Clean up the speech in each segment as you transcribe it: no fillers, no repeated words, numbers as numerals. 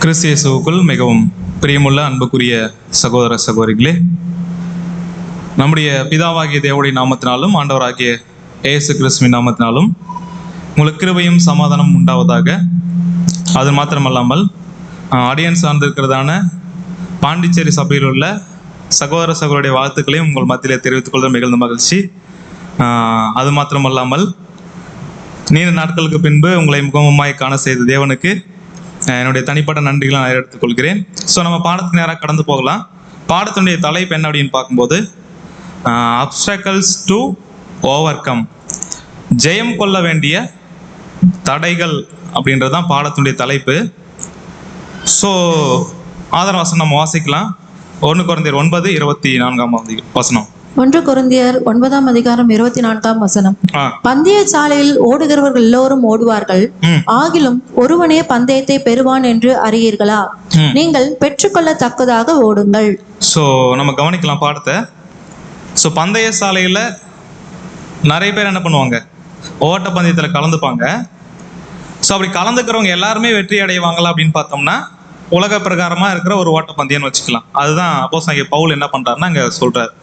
கிறிஸ்து இயேசுவுக்குள் மிகவும் பிரியமுள்ள அன்புக்குரிய சகோதர சகோதரிகளே, நம்முடைய பிதாவாகிய தேவனுடைய நாமத்தினாலும் ஆண்டவராகிய இயேசு கிறிஸ்துவின் நாமத்தினாலும் உங்களுக்கு கிருபையும் சமாதானம் உண்டாவதாக. அது மாத்திரமல்லாமல் ஆடியன்ஸ் சார்ந்திருக்கிறதான பாண்டிச்சேரி சபையில் உள்ள சகோதர சகோதரிய வாழ்த்துக்களையும் உங்கள் மத்தியிலே தெரிவித்துக் கொள்வது மிகுந்த மகிழ்ச்சி. அது மாத்திரமல்லாமல் நீண்ட நாட்களுக்கு பின்பு உங்களை முகமுமாய் காண செய்த தேவனுக்கு என்னுடைய தனிப்பட்ட நன்றிகளை நான் எடுத்துக்கொள்கிறேன். ஸோ நம்ம பாடத்துக்கு நேராக கடந்து போகலாம். பாடத்தினுடைய தலைப்பு என்ன அப்படின்னு பார்க்கும்போது அப்டக்கிள்ஸ் டு ஓவர் கம், ஜெயம் கொள்ள வேண்டிய தடைகள் அப்படின்றதான் பாடத்தினுடைய தலைப்பு. ஸோ ஆதார வசனம் நம்ம வாசிக்கலாம். 1 கொரிந்தியர் 9:24 வசனம். 1 கொரிந்தியர் 9:24 பந்தய சாலையில் ஓடுகிறவர்கள் எல்லோரும் ஓடுவார்கள், ஆகிலும் ஒருவனே பந்தயத்தை பெறுவான் என்று அறியீர்களா? நீங்கள் பெற்றுக்கொள்ளத்தக்கதாக ஓடுங்கள். ஸோ நம்ம கவனிக்கலாம் பாடத்தை. ஸோ பந்தய சாலையில் நிறைய பேர் என்ன பண்ணுவாங்க, ஓட்ட பந்தயத்தில் கலந்துப்பாங்க. ஸோ அப்படி கலந்துக்கிறவங்க எல்லாருமே வெற்றி அடைவாங்களா அப்படின்னு பார்த்தோம்னா உலக பிரகாரமாக இருக்கிற ஒரு ஓட்ட பந்தயம்னு வச்சுக்கலாம். அதுதான் அப்போஸ்தலனாகிய பவுல் என்ன பண்ணுறாருன்னா அங்கே சொல்கிறார்.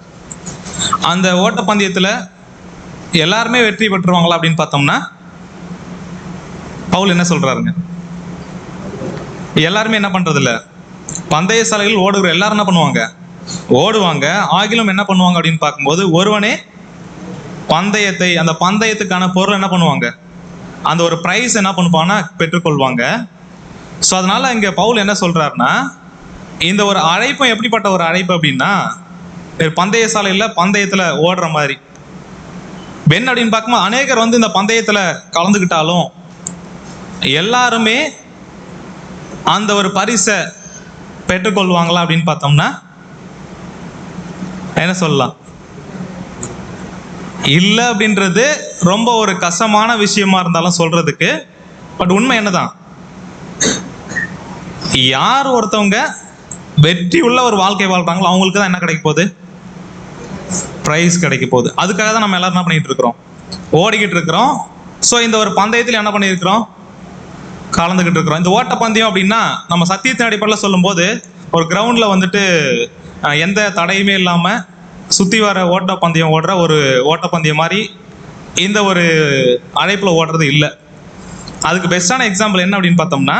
அந்த ஓட்ட பந்தயத்தில் எல்லாருமே வெற்றி பெற்றுவாங்களா அப்படின்னு பார்த்தோம்னா பவுல் என்ன சொல்றாருங்க, எல்லாருமே என்ன பண்றது இல்ல. பந்தய சாலையில் ஓடுகிற எல்லாரும் என்ன பண்ணுவாங்க, ஓடுவாங்க. ஆகிலும் என்ன பண்ணுவாங்க அப்படின்னு பார்க்கும்போது ஒருவனே பந்தயத்தை, அந்த பந்தயத்துக்கான பொருள் என்ன பண்ணுவாங்க, அந்த ஒரு பிரைஸ் என்ன பண்ணுவாங்கன்னா பெற்றுக்கொள்வாங்க. ஸோ அதனால இங்க பவுல் என்ன சொல்றாருன்னா, இந்த ஒரு அழைப்பு எப்படிப்பட்ட ஒரு அழைப்பு அப்படின்னா பந்தய சாலையில் பந்தயத்தில் ஓடுற மாதிரி பெண் அப்படின்னு பார்க்கும்போது அநேகர் வந்து இந்த பந்தயத்தில் கலந்துக்கிட்டாலும் எல்லாருமே அந்த ஒரு பரிசை பெற்றுக்கொள்வாங்களா அப்படின்னு பார்த்தோம்னா என்ன சொல்லலாம், இல்லை அப்படின்றது ரொம்ப ஒரு கஷ்டமான விஷயமா இருந்தாலும் சொல்றதுக்கு. பட் உண்மை என்னதான், யார் ஒருத்தவங்க வெற்றி உள்ள ஒரு வாழ்க்கை வாழ்றாங்களோ அவங்களுக்கு தான் என்ன கிடைக்க போகுது, பிரைஸ் கிடைக்க போகுது. அதுக்காக தான் நம்ம எல்லாரும் என்ன பண்ணிட்டு இருக்கிறோம், ஓடிக்கிட்டு இருக்கிறோம். ஸோ இந்த ஒரு பந்தயத்தில் என்ன பண்ணியிருக்கிறோம், கலந்துக்கிட்டு இருக்கிறோம். இந்த ஓட்ட பந்தயம் அப்படின்னா நம்ம சத்தியத்தின் அடிப்படையில் சொல்லும்போது ஒரு கிரவுண்டில் வந்துட்டு எந்த தடையுமே இல்லாமல் சுற்றி வர ஓட்ட பந்தயம் ஓடுற ஒரு ஓட்ட பந்தயம் மாதிரி இந்த ஒரு அழைப்பில் ஓடுறது இல்லை. அதுக்கு பெஸ்டான எக்ஸாம்பிள் என்ன அப்படின்னு பார்த்தோம்னா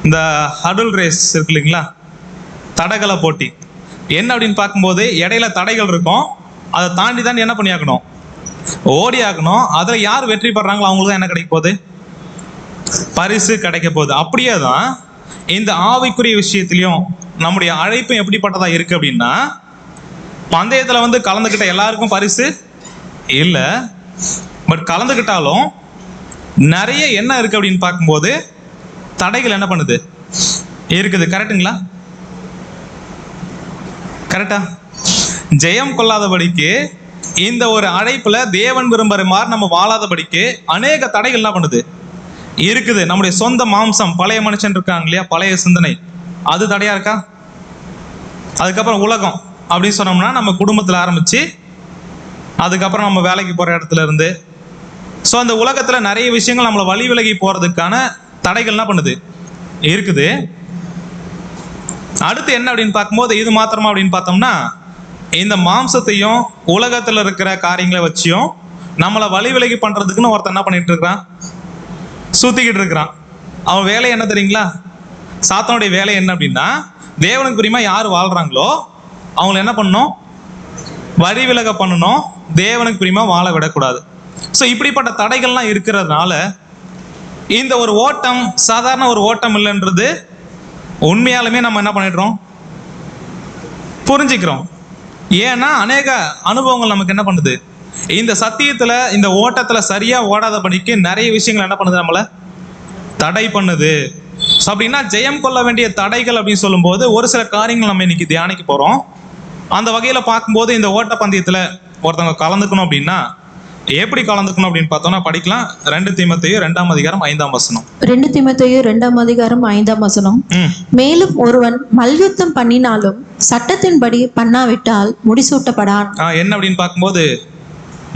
இந்த ஹர்டில் ரேஸ் இருக்கு இல்லைங்களா, தடகள போட்டி. என்ன அப்படின்னு பார்க்கும்போது இடையில தடைகள் இருக்கும், அதை தாண்டி தான் என்ன பண்ணி ஆகணும், ஓடி ஆகணும். அதில் யார் வெற்றி பெறாங்களோ அவங்களுக்கு தான் என்ன கிடைக்க போகுது, பரிசு கிடைக்க போகுது. அப்படியே தான் இந்த ஆவிக்குரிய விஷயத்திலையும் நம்முடைய அழைப்பு எப்படிப்பட்டதா இருக்கு அப்படின்னா, பந்தயத்தில் வந்து கலந்துக்கிட்ட எல்லாருக்கும் பரிசு இல்லை. பட் கலந்துக்கிட்டாலும் நிறைய என்ன இருக்கு அப்படின்னு பார்க்கும்போது தடைகள் என்ன பண்ணுது இருக்குது. கரெக்டுங்களா, கரெக்டா? ஜெயம் கொள்ளாதபடிக்கு இந்த ஒரு அழைப்புல தேவன் விரும்புற மாதிரி நம்ம வாழாதபடிக்கு அநேக தடைகள் என்ன பண்ணுது இருக்குது. நம்முடைய சொந்த மாம்சம், பழைய மனுஷன் இருக்காங்க இல்லையா, பழைய சிந்தனை, அது தடையா இருக்கா? அதுக்கப்புறம் உலகம் அப்படின்னு சொன்னோம்னா நம்ம குடும்பத்தில் ஆரம்பிச்சு அதுக்கப்புறம் நம்ம வேலைக்கு போற இடத்துல இருந்து, ஸோ அந்த உலகத்துல நிறைய விஷயங்கள் நம்மளை வழி விலகி போறதுக்கான தடைகள் என்ன பண்ணுது இருக்குது. அடுத்து என்ன அப்படின்னு பார்க்கும்போது இது மாத்திரமா அப்படின்னு பார்த்தோம்னா இந்த மாம்சத்தையும் உலகத்துல இருக்கிற காரியங்களை வச்சியும் நம்மளை வழி விலகி பண்றதுக்குன்னு ஒருத்தன் என்ன பண்ணிட்டு இருக்கிறான், சுத்திக்கிட்டு இருக்கிறான். அவன் வேலை என்ன தெரியுங்களா, சாத்தானுடைய வேலை என்ன அப்படின்னா தேவனுக்கு பிரியமா யார் வாழ்றாங்களோ அவங்களை என்ன பண்ணணும், வழி விலக பண்ணணும், தேவனுக்கு பிரியமா வாழ விடக்கூடாது. ஸோ இப்படிப்பட்ட தடைகள்லாம் இருக்கிறதுனால இந்த ஒரு ஓட்டம் சாதாரண ஒரு ஓட்டம் இல்லைன்றது உண்மையாலுமே நம்ம என்ன பண்ணிடுறோம், புரிஞ்சுக்கிறோம். ஏன்னா அநேக அனுபவங்கள் நமக்கு என்ன பண்ணுது, இந்த சத்தியத்துல இந்த ஓட்டத்துல சரியா ஓடாதபடிக்கு நிறைய விஷயங்கள் என்ன பண்ணுது, நம்மளை தடை பண்ணுது. ஸோ அப்படின்னா ஜெயம் கொள்ள வேண்டிய தடைகள் அப்படின்னு சொல்லும்போது ஒரு சில காரியங்கள் நம்ம இன்னைக்கு தியானிக்க போறோம். அந்த வகையில பார்க்கும்போது இந்த ஓட்ட பந்தயத்துல ஒருத்தவங்க கலந்துக்கணும் அப்படின்னா எப்படி கலந்துக்கணும் அப்படின்னு பார்த்தோம்னா படிக்கலாம். 2 தீமோத்தேயு 2:5 2 தீமோத்தேயு 2:5 மேலும் ஒருவன் மல்யுத்தம் பண்ணினாலும் சட்டத்தின்படி பண்ணாவிட்டால் முடிசூட்டப்படான். என்ன அப்படின்னு பார்க்கும்போது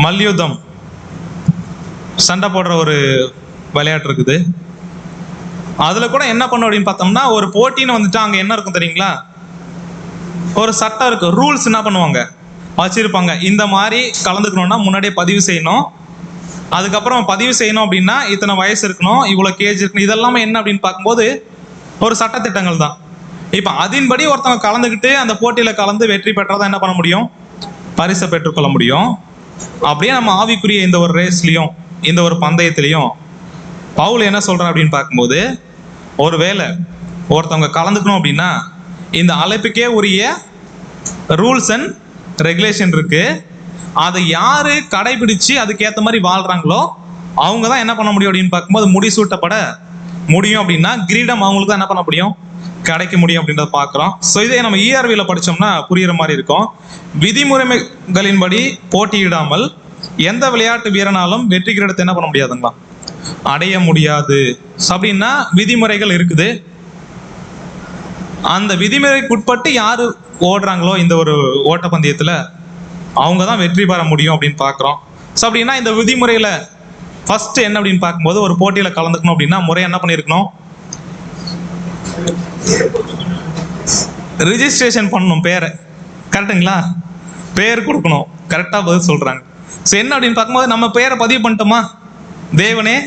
மல்யுத்தம், சண்டை போடுற ஒரு விளையாட்டு இருக்குது. அதுல கூட என்ன பண்ணும் அப்படின்னு பார்த்தோம்னா, ஒரு போட்டின்னு வந்துட்டு அங்க என்ன இருக்கும் தெரியுங்களா? ஒரு சட்டம் இருக்கு, ரூல்ஸ் என்ன பண்ணுவாங்க வச்சிருப்பாங்க. இந்த மாதிரி கலந்துக்கணும்னா முன்னாடியே பதிவு செய்யணும். அதுக்கப்புறம் பதிவு செய்யணும் அப்படின்னா இத்தனை வயசு இருக்கணும், இவ்வளவு கேஜ் இருக்கணும். இதெல்லாமே என்ன அப்படின்னு பார்க்கும்போது ஒரு சட்டத்திட்டங்கள் தான். இப்ப அதன்படி ஒருத்தவங்க கலந்துக்கிட்டு அந்த போட்டியில கலந்து வெற்றி பெற்றதான் என்ன பண்ண முடியும்? பரிசை பெற்றுக்கொள்ள முடியும். அப்படியே நம்ம ஆவிக்குரிய இந்த ஒரு ரேஸ்லயும் இந்த ஒரு பந்தயத்திலையும் பவுல் என்ன சொல்றார் அப்படின்னு பார்க்கும்போது, ஒருவேளை ஒருத்தவங்க கலந்துக்கணும் அப்படின்னா இந்த அழைப்புக்கே உரிய ரூல்ஸ் அண்ட் ரெகுலேஷன் இருக்கு. அதை யாரு கடைபிடிச்சு அதுக்கேற்ற மாதிரி வாழ்றாங்களோ அவங்க தான் என்ன பண்ண முடியும் அப்படின்னு பார்க்கும்போது முடிசூட்டப்பட முடியும். அப்படின்னா கிரீடம் அவங்களுக்கு தான் என்ன பண்ண முடியும்? கிடைக்க முடியும் அப்படின்றத பார்க்குறோம். ஸோ இதே நம்ம இஆர்வியில் படித்தோம்னா புரியுற மாதிரி இருக்கும். விதிமுறைகளின்படி போட்டியிடாமல் எந்த விளையாட்டு வீரனாலும் வெற்றி கிரீடத்தை என்ன பண்ண முடியாதுங்களா? அடைய முடியாது. அப்படின்னா விதிமுறைகள் இருக்குது. அந்த விதிமுறைக்கு உட்பட்டு யாரு ஓடுறாங்களோ இந்த ஒரு ஓட்டப்பந்தயத்துல அவங்க தான் வெற்றி பெற முடியும் அப்படின்னு பார்க்குறோம். ஸோ அப்படின்னா இந்த விதிமுறையில ஃபர்ஸ்ட் என்ன அப்படின்னு பார்க்கும்போது, ஒரு போட்டியில கலந்துக்கணும் அப்படின்னா முறை என்ன பண்ணியிருக்கணும்? ரிஜிஸ்ட்ரேஷன் பண்ணணும் பேரை. கரெக்டுங்களா? பேர் கொடுக்கணும். கரெக்டாக பதில் சொல்றாங்க. ஸோ என்ன அப்படின்னு பார்க்கும்போது நம்ம பேரை பதிவு பண்ணிட்டோமா? தேவனே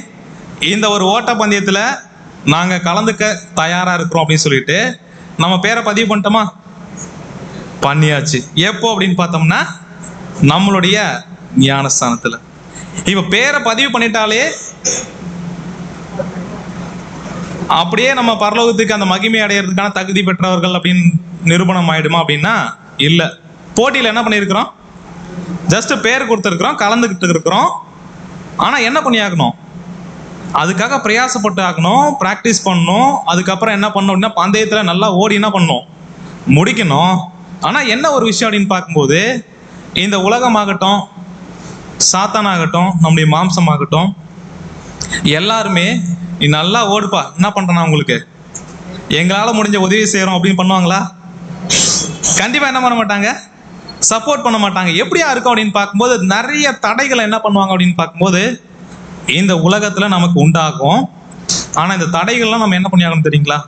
இந்த ஒரு ஓட்டப்பந்தயத்தில் நாங்கள் கலந்துக்க தயாராக இருக்கிறோம் அப்படின்னு சொல்லிட்டு நம்ம பேரை பதிவு பண்ணிட்டோமா? பண்ணியாச்சு. எப்போ அப்படின்னு பார்த்தோம்னா நம்மளுடைய ஞானஸ்தானத்தில். இப்போ பேரை பதிவு பண்ணிட்டாலே அப்படியே நம்ம பரலோகத்துக்கு அந்த மகிமை அடையிறதுக்கான தகுதி பெற்றவர்கள் அப்படின்னு நிரூபணம் ஆயிடுமா அப்படின்னா இல்லை. போட்டியில் என்ன பண்ணியிருக்கிறோம்? ஜஸ்ட் பேர் கொடுத்துருக்குறோம், கலந்துக்கிட்டு இருக்கிறோம். ஆனால் என்ன பண்ணி ஆகணும்? அதுக்காக பிரயாசப்பட்டு ஆகணும், ப்ராக்டிஸ் பண்ணணும். அதுக்கப்புறம் என்ன பண்ணணும் அப்படின்னா பந்தயத்தில் நல்லா ஓடி என்ன பண்ணணும்? முடிக்கணும். ஆனால் என்ன ஒரு விஷயம் அப்படின்னு பார்க்கும்போது, இந்த உலகமாகட்டும், சாத்தானாகட்டும், நம்முடைய மாம்சமாகட்டும், எல்லாருமே நீ நல்லா ஓடுப்பா, என்ன பண்றேன்னா உங்களுக்கு எங்களால் முடிஞ்ச உதவி செய்கிறோம் அப்படின்னு பண்ணுவாங்களா? கண்டிப்பாக என்ன பண்ண மாட்டாங்க, சப்போர்ட் பண்ண மாட்டாங்க. எப்படியா இருக்கும் அப்படின்னு பார்க்கும்போது நிறைய தடைகளை என்ன பண்ணுவாங்க அப்படின்னு பார்க்கும்போது இந்த உலகத்தில் நமக்கு உண்டாகும். ஆனால் இந்த தடைகள்லாம் நம்ம என்ன பண்ணி ஆகணும் தெரியுங்களா?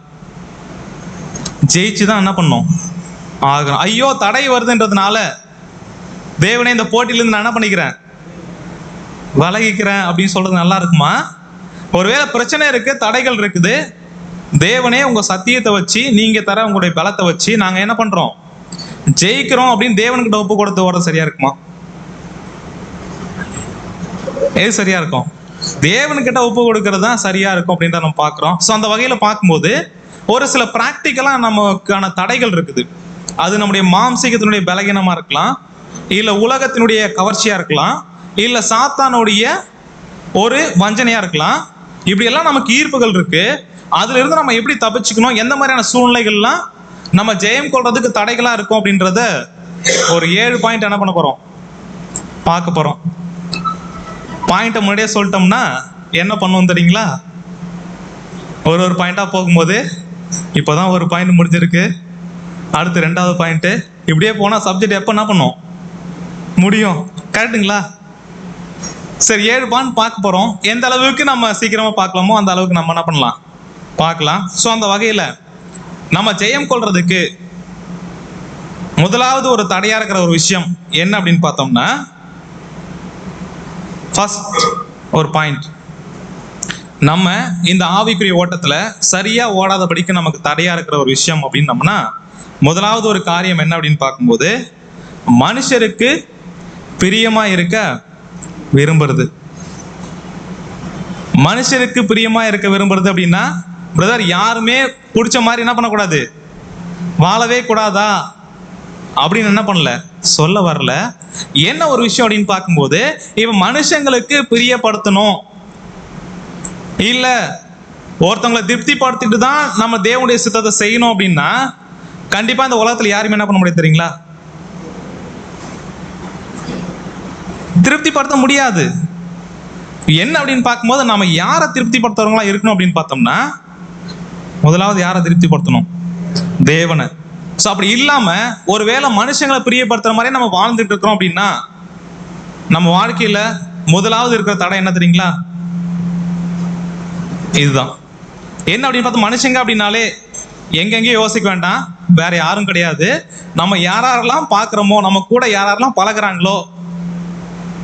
ஜெயிச்சு தான் என்ன பண்ணணும் ஆகணும். ஐயோ தடை வருதுன்றதுனால தேவனே இந்த போட்டியிலேருந்து நான் என்ன பண்ணிக்கிறேன், விலகிக்கிறேன் அப்படின்னு சொல்றது நல்லா இருக்குமா? ஒருவேளை பிரச்சனை இருக்கு, தடைகள் இருக்குது, தேவனே உங்க சத்தியத்தை வச்சு நீங்க தர உங்களுடைய பலத்தை வச்சு நாங்க என்ன பண்றோம், ஜெயிக்கிறோம் அப்படின்னு தேவனுக்கிட்ட ஒப்பு கொடுத்து ஓடுறது சரியா இருக்குமா? எது சரியா இருக்கும்? தேவனுக்கிட்ட ஒப்பு கொடுக்கறது தான் சரியா இருக்கும் அப்படின்றத நம்ம பார்க்குறோம். ஸோ அந்த வகையில பார்க்கும்போது ஒரு சில பிராக்டிக்கலா நமக்கான தடைகள் இருக்குது. அது நம்முடைய மாம்சீகத்தினுடைய பலகீனமா இருக்கலாம், இல்ல உலகத்தினுடைய கவர்ச்சியா இருக்கலாம், இல்ல சாத்தானுடைய ஒரு வஞ்சனையா இருக்கலாம். இப்படி எல்லாம் நமக்கு ஈர்ப்புகள் இருக்கு. அதுல இருந்து நம்ம எப்படி தப்பிச்சுக்கணும், எந்த மாதிரியான சூழ்நிலைகள்லாம் நம்ம ஜெயம் கொள்றதுக்கு தடைகளா இருக்கும் அப்படின்றத ஒரு 7 பாயிண்ட் என்ன பண்ண போறோம், பார்க்க போறோம். பாயிண்ட்டை முன்னாடியே சொல்லிட்டோம்னா என்ன பண்ணுவோம் தெரியுங்களா? ஒரு பாயிண்டா போகும்போது இப்போதான் ஒரு பாயிண்ட் முடிஞ்சிருக்கு, அடுத்து 2வது பாயிண்ட், இப்படியே போனா சப்ஜெக்ட் எப்போ என்ன பண்ணும் முடியும்? கரெக்டுங்களா? சரி, 7 பாயிண்ட் பார்க்க போறோம். எந்த அளவுக்கு நம்ம சீக்கிரமா பார்க்கலாமோ அந்த அளவுக்கு நம்ம என்ன பண்ணலாம், பார்க்கலாம். ஸோ அந்த வகையில நம்ம ஜெயம் கொள்றதுக்கு முதலாவது ஒரு தடையா இருக்கிற ஒரு விஷயம் என்ன அப்படின்னு பார்த்தோம்னா, ஃபர்ஸ்ட் ஒரு பாயிண்ட், நம்ம இந்த ஆவிக்குரிய ஓட்டத்துல சரியா ஓடாதபடிக்கு நமக்கு தடையா இருக்கிற ஒரு விஷயம் அப்படின்னம்னா முதலாவது ஒரு காரியம் என்ன அப்படின்னு பார்க்கும்போது, மனுஷருக்கு பிரியமா இருக்க விரும்புறது. மனுஷருக்கு பிரியமா இருக்க விரும்புறது அப்படின்னா பிரதர் யாருமே பிடிச்ச மாதிரி என்ன பண்ணக்கூடாது, வாழவே கூடாதா அப்படின்னு என்ன பண்ணல சொல்ல வரல. என்ன ஒரு விஷயம் அப்படின்னு பார்க்கும்போது, இவன் மனுஷங்களுக்கு பிரியப்படுத்தணும், இல்ல ஒருத்தவங்களை திருப்திப்படுத்திட்டு தான் நம்ம தேவனுடைய சித்தத்தை செய்யணும் அப்படின்னா கண்டிப்பா இந்த உலகத்துல யாருமே என்ன பண்ண முடியாது தெரியுங்களா, திருப்திப்படுத்த முடியாது. என்ன அப்படின்னு பார்க்கும்போது நம்ம யாரை திருப்திப்படுத்துறவங்களா இருக்கணும் அப்படின்னு பார்த்தோம்னா முதலாவது யாரை திருப்திப்படுத்தணும், தேவனை. ஸோ அப்படி இல்லாம ஒருவேளை மனுஷங்களை பிரியப்படுத்துற மாதிரி நம்ம வாழ்ந்துட்டு இருக்கிறோம் அப்படின்னா நம்ம வாழ்க்கையில முதலாவது இருக்கிற தடை என்ன தெரியுங்களா, இதுதான். என்ன அப்படின்னு பார்த்தா மனுஷங்க அப்படின்னாலே எங்கெங்கேயும் யோசிக்க வேண்டாம், வேற யாரும் கிடையாது. நம்ம யாரெல்லாம் பார்க்குறோமோ, நம்ம கூட யாரெல்லாம் பழகுறாங்களோ,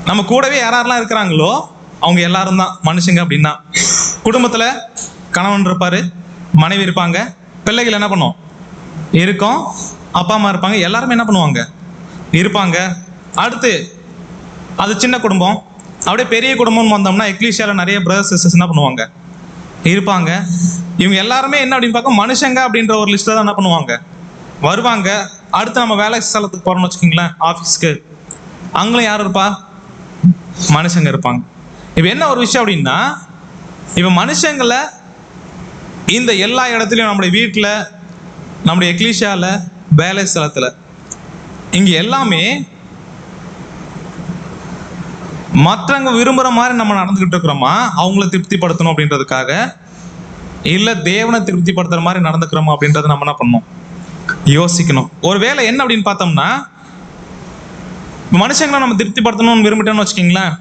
நம்ம கூடவே யாரெல்லாம் இருக்கிறாங்களோ அவங்க எல்லாரும் தான் மனுஷங்க அப்படின்னா. குடும்பத்தில் கணவன் இருப்பாரு, மனைவி இருப்பாங்க, பிள்ளைகள் என்ன பண்ணும் இருக்கும், அப்பா அம்மா இருப்பாங்க, எல்லாருமே என்ன பண்ணுவாங்க இருப்பாங்க. அடுத்து அது சின்ன குடும்பம். அப்படியே பெரிய குடும்பம்னு வந்தோம்னா எக்லீஷியாவில் நிறைய பிரதர்ஸ் சிஸ்டர்ஸ் என்ன பண்ணுவாங்க இருப்பாங்க. இவங்க எல்லாருமே என்ன அப்படின்னு பார்க்க மனுஷங்க அப்படின்ற ஒரு லிஸ்ட்ல தான் என்ன பண்ணுவாங்க வருவாங்க. அடுத்து நம்ம வேலை ஸ்தலத்துக்கு போறோம்னு வச்சுக்கோங்களேன், ஆஃபீஸ்க்கு, அங்கேயும் யார் இருப்பா, மனுஷங்க இருப்பாங்க. இப்போ என்ன ஒரு விஷயம் அப்படின்னா, இப்போ மனுஷங்களை இந்த எல்லா இடத்துலையும், நம்முடைய வீட்டில், நம்முடைய எக்லீஷியாவில், வேலை ஸ்தலத்தில், இங்கே எல்லாமே மற்றவங்க விரும்புகிற மாதிரி நம்ம நடந்துக்கிட்டு இருக்கிறோமா, அவங்கள திருப்திப்படுத்தணும் அப்படின்றதுக்காக, இல்லை தேவனை திருப்திப்படுத்துற மாதிரி நடந்துக்கிறோமா அப்படின்றத நம்ம என்ன பண்ணணும் யோசிக்கணும். ஒரு வேலை என்ன அப்படின்னு பார்த்தோம்னா, மனுஷங்களை நம்ம திருப்திப்படுத்தணும்னு விரும்பிட்டோம்னு வச்சுக்கிங்களேன்,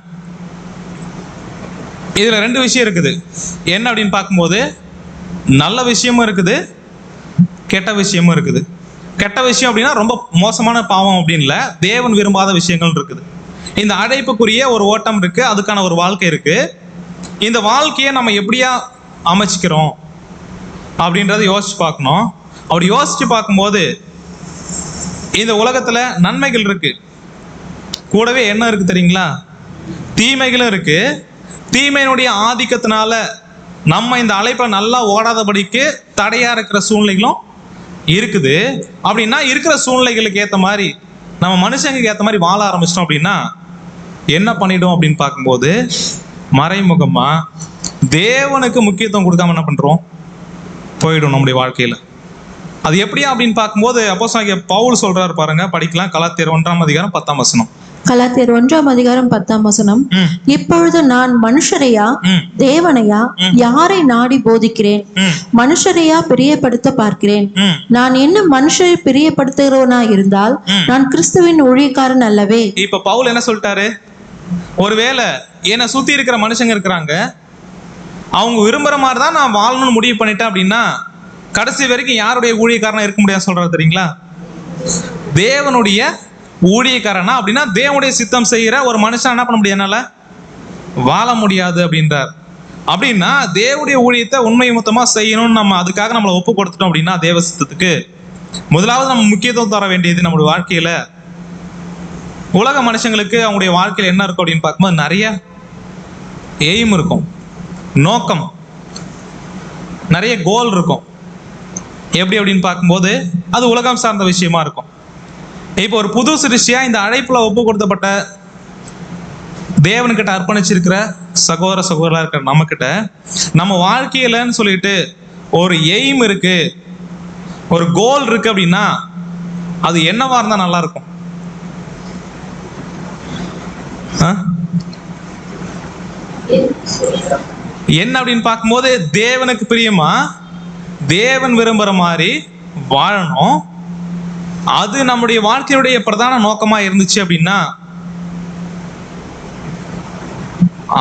இதில் ரெண்டு விஷயம் இருக்குது. என்ன அப்படின்னு பார்க்கும்போது நல்ல விஷயமும் இருக்குது, கெட்ட விஷயமும் இருக்குது. கெட்ட விஷயம் அப்படின்னா ரொம்ப மோசமான பாவம் அப்படின்னு இல்லை, தேவன் விரும்பாத விஷயங்கள் இருக்குது. இந்த அழைப்புக்குரிய ஒரு ஓட்டம் இருக்கு, அதுக்கான ஒரு வாழ்க்கை இருக்கு. இந்த வாழ்க்கையை நம்ம எப்படியா அமைச்சிக்கிறோம் அப்படின்றத யோசிச்சு பார்க்கணும். அப்படி யோசிச்சு பார்க்கும்போது இந்த உலகத்துல நன்மைகள் இருக்கு, கூடவே என்ன இருக்கு தெரியுங்களா, தீமைகளும் இருக்கு. தீமையினுடைய ஆதிக்கத்தினால நம்ம இந்த அழைப்பை நல்லா ஓடாதபடிக்கு தடையா இருக்கிற சூழ்நிலைகளும் இருக்குது. அப்படின்னா இருக்கிற சூழ்நிலைகளுக்கு ஏற்ற மாதிரி நம்ம மனுஷங்களுக்கு ஏற்ற மாதிரி வாழ ஆரம்பிச்சிட்டோம் அப்படின்னா என்ன பண்ணிடும் அப்படின்னு பார்க்கும்போது, மறைமுகமா தேவனுக்கு முக்கியத்துவம் கொடுக்காம என்ன பண்றோம் போயிடும் நம்முடைய வாழ்க்கையில. அது எப்படியா அப்படின்னு பார்க்கும்போது அப்போஸ்தலனாகிய பவுல் சொல்றாரு பாருங்க, படிக்கலாம். கலாத்தியர் 1:10. கலாத்தியர் 1:10. இப்பொழுது நான் மனுஷரையா தேவனையா யாரை நாடி போதிக்கிறேன்? மனுஷரையா பிரியப்படுத்த பார்க்கிறேன். நான் என்ன மனுஷரை பிரியப்படுத்துகிறவனா இருந்தால் நான் கிறிஸ்துவின் ஊழியக்காரன் அல்லவே. இப்ப பவுல் என்ன சொல்லிட்டாரு, ஒருவேளை என்னை சுத்தி இருக்கிற மனுஷங்க இருக்கிறாங்க, அவங்க விரும்புற மாதிரி தான் நான் வாழணும்னு முடிவு பண்ணிட்டேன் அப்படின்னா கடைசி வரைக்கும் யாருடைய ஊழியக்காரனா இருக்க முடியாது சொல்றாரு தெரியுங்களா, தேவனுடைய ஊழியக்காரனா. அப்படின்னா தேவனுடைய சித்தம் செய்யற ஒரு மனுஷன் என்ன பண்ண முடியாது, என்னால வாழ முடியாது அப்படின்றார். அப்படின்னா தேவனுடைய ஊழியத்தை உண்மை மொத்தமா செய்யணும்னு நம்ம அதுக்காக நம்மளை ஒப்பு கொடுத்துட்டோம் அப்படின்னா தேவ சித்தத்துக்கு முதலாவது நம்ம முக்கியத்துவம் தர வேண்டியது நம்மளுடைய வாழ்க்கையில. உலக மனுஷங்களுக்கு அவங்களுடைய வாழ்க்கையில என்ன இருக்கும் அப்படின்னு பார்க்கும்போது நிறைய எய்ம் இருக்கும், நோக்கம், நிறைய கோல் இருக்கும். எப்படி அப்படின்னு பார்க்கும்போது அது உலகம் சார்ந்த விஷயமா இருக்கும். இப்போ ஒரு புது சிருஷ்டியா இந்த அழைப்புல ஒப்பு கொடுத்தப்பட்ட தேவன்கிட்ட அர்ப்பணிச்சிருக்கிற சகோதர சகோதரா இருக்கிற நம்ம கிட்ட நம்ம வாழ்க்கையிலன்னு சொல்லிட்டு ஒரு எய்ம் இருக்கு, ஒரு கோல் இருக்கு அப்படின்னா அது என்னவா இருந்தா நல்லா இருக்கும்? என்ன அப்படின்னு பார்க்கும்போது தேவனுக்கு பிரியமா, தேவன் விரும்புற மாதிரி வாழணும். அது நம்முடைய வாழ்க்கையுடைய பிரதான நோக்கமா இருந்துச்சு அப்படின்னா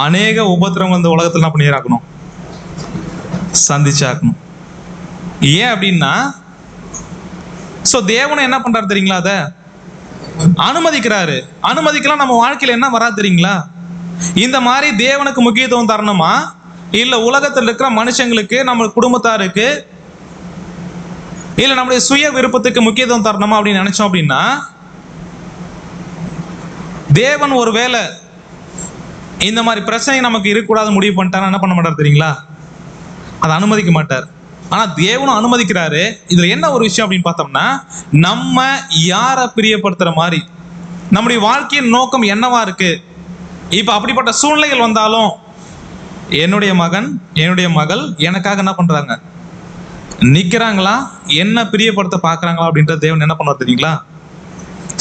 அநேக உபத்திரவங்கள் இந்த உலகத்துல என்ன பண்ணியாக்கணும், சந்திச்சாக்கணும். ஏன் அப்படின்னா தேவனை என்ன பண்றாரு தெரியுங்களா, அதை அனுமதிக்கிறாரு. அனுமதிக்கலாம் நம்ம வாழ்க்கையில என்ன வராது தெரியுங்களா, இந்த மாதிரி தேவனுக்கு முக்கியத்துவம் தரணுமா, இல்ல உலகத்தில் இருக்கிற மனுஷங்களுக்கு, நம்ம குடும்பத்தாருக்கு, இல்ல நம்முடைய சுய விருப்பத்துக்கு முக்கியத்துவம் தரணுமா அப்படின்னு நினைச்சோம் அப்படின்னா தேவன் ஒருவேளை இந்த மாதிரி பிரச்சனை நமக்கு இருக்கக்கூடாது முடிவு பண்ணிட்டாரு, என்ன பண்ண மாட்டார் தெரியுங்களா, அதை அனுமதிக்க மாட்டார். ஆனா தேவனும் அனுமதிக்கிறாரு. இதுல என்ன ஒரு விஷயம் அப்படின்னு பார்த்தோம்னா, நம்ம யாரை பிரியப்படுத்துற மாதிரி, நம்முடைய வாழ்க்கையின் நோக்கம் என்னவா இருக்கு. இப்ப அப்படிப்பட்ட சூழ்நிலைகள் வந்தாலும் என்னுடைய மகன், என்னுடைய மகள் எனக்காக என்ன பண்றாங்க, நிக்கிறாங்களா, என்ன பிரியப்படுத்த பாக்குறாங்களா அப்படின்ற தேவன் என்ன பண்ணுவார் தெரியுங்களா,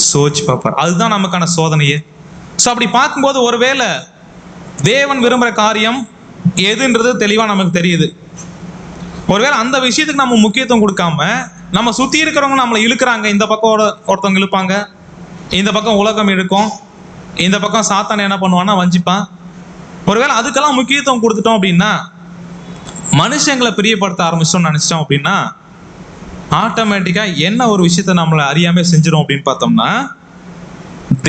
சோதிச்சு பார்ப்பார். அதுதான் நமக்கான சோதனையே. அப்படி பார்க்கும்போது ஒருவேளை தேவன் விரும்புற காரியம் எதுன்றது தெளிவா நமக்கு தெரியுது. ஒருவேளை அந்த விஷயத்துக்கு நம்ம முக்கியத்துவம் கொடுக்காம நம்ம சுத்தி இருக்கிறவங்க நம்மளை இழுக்கிறாங்க, இந்த பக்கம் ஒருத்தவங்க இழுப்பாங்க, இந்த பக்கம் உலகம் இழுக்கும், இந்த பக்கம் சாத்தான என்ன பண்ணுவான்னா வஞ்சிப்பான். ஒருவேளை அதுக்கெல்லாம் முக்கியத்துவம் கொடுத்துட்டோம் அப்படின்னா மனுஷங்களை பிரியப்படுத்த ஆரம்பிச்சோம்னு நினைச்சிட்டோம் அப்படின்னா ஆட்டோமேட்டிக்கா என்ன ஒரு விஷயத்த நம்மளை அறியாம செஞ்சிடும் அப்படின்னு பார்த்தோம்னா,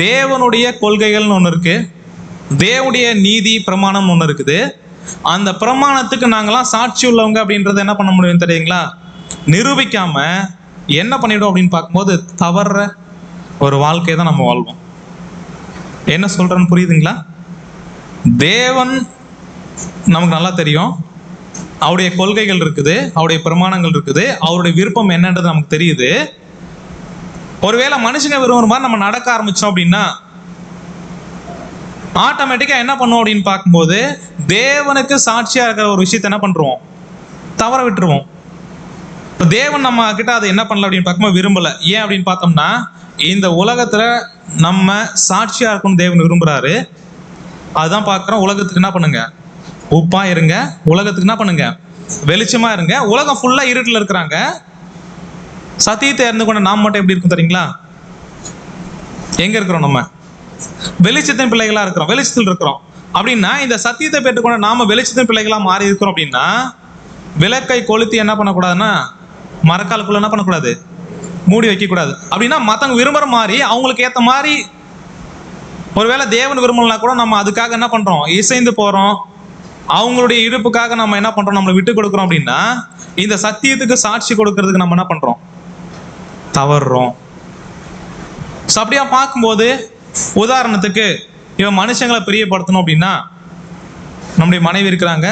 தேவனுடைய கொள்கைகள்னு ஒன்று இருக்கு, தேவனுடைய நீதி பிரமாணம் ஒன்று இருக்குது. அந்த பிரமாணத்துக்கு நாங்களாம் சாட்சி உள்ளவங்க அப்படின்றத என்ன பண்ண முடியும் தெரியுங்களா? நிரூபிக்காம என்ன பண்ணிடும் அப்படின்னு பார்க்கும்போது தவற ஒரு வாழ்க்கையை தான் நம்ம வாழ்வோம். என்ன சொல்றேன்னு புரியுதுங்களா? தேவன் நமக்கு நல்லா தெரியும், அவருடைய கொள்கைகள் இருக்குது, அவருடைய பிரமாணங்கள் இருக்குது, அவருடைய விருப்பம் என்னன்றது நமக்கு தெரியுது. ஒருவேளை மனுஷங்க விரும்புற மாதிரி நம்ம நடக்க ஆரம்பிச்சோம் அப்படின்னா ஆட்டோமேட்டிக்கா என்ன பண்ணுவோம் அப்படின்னு பார்க்கும்போது தேவனுக்கு சாட்சியா இருக்கிற ஒரு விஷயத்தை என்ன பண்றோம்? தவற விட்டுருவோம். இப்போ தேவன் நம்ம கிட்ட அதை என்ன பண்ணல அப்படின்னு பார்க்கும்போது விரும்பல. ஏன் அப்படின்னு பார்த்தோம்னா, இந்த உலகத்துல நம்ம சாட்சியா இருக்கணும் தேவன் விரும்புறாரு. அதுதான் பார்க்குறோம். உலகத்துக்கு என்ன பண்ணுங்க? உப்பா இருங்க. உலகத்துக்கு என்ன பண்ணுங்க? வெளிச்சமா இருங்க. உலகம் ஃபுல்லா இருட்டில் இருக்கிறாங்க. சத்தியத்தை இருந்து கொண்ட நாம் மட்டும் எப்படி இருக்கும் தெரியுங்களா? எங்க இருக்கிறோம்? நம்ம வெளிச்சத்தின் பிள்ளைகளா இருக்கிறோம், வெளிச்சத்தில் இருக்கிறோம். அப்படின்னா இந்த சத்தியத்தை பெற்றுக்கொண்ட நாம வெளிச்சத்தின் பிள்ளைகளா மாறி இருக்கிறோம் அப்படின்னா விளக்கை கொளுத்தி என்ன பண்ணக்கூடாதுன்னா மரக்காலுக்குள்ள என்ன பண்ணக்கூடாது? மூடி வைக்க கூடாது. அப்படின்னா மத்தவங்க விரும்புற மாதிரி அவங்களுக்கு ஏத்த மாதிரி ஒருவேளை தேவன் விரும்பலனா கூட நம்ம அதுக்காக என்ன பண்றோம்? இசைந்து போறோம். அவங்களுடைய இடுப்புக்காக நம்ம என்ன பண்றோம்? நம்மளை விட்டு கொடுக்குறோம். அப்படின்னா இந்த சத்தியத்துக்கு சாட்சி கொடுக்கறதுக்கு நம்ம என்ன பண்றோம்? தவறுறோம். அப்படியா பார்க்கும்போது உதாரணத்துக்கு இவன் மனுஷங்களை பிரியப்படுத்தணும் அப்படின்னா நம்முடைய மனைவி இருக்கிறாங்க,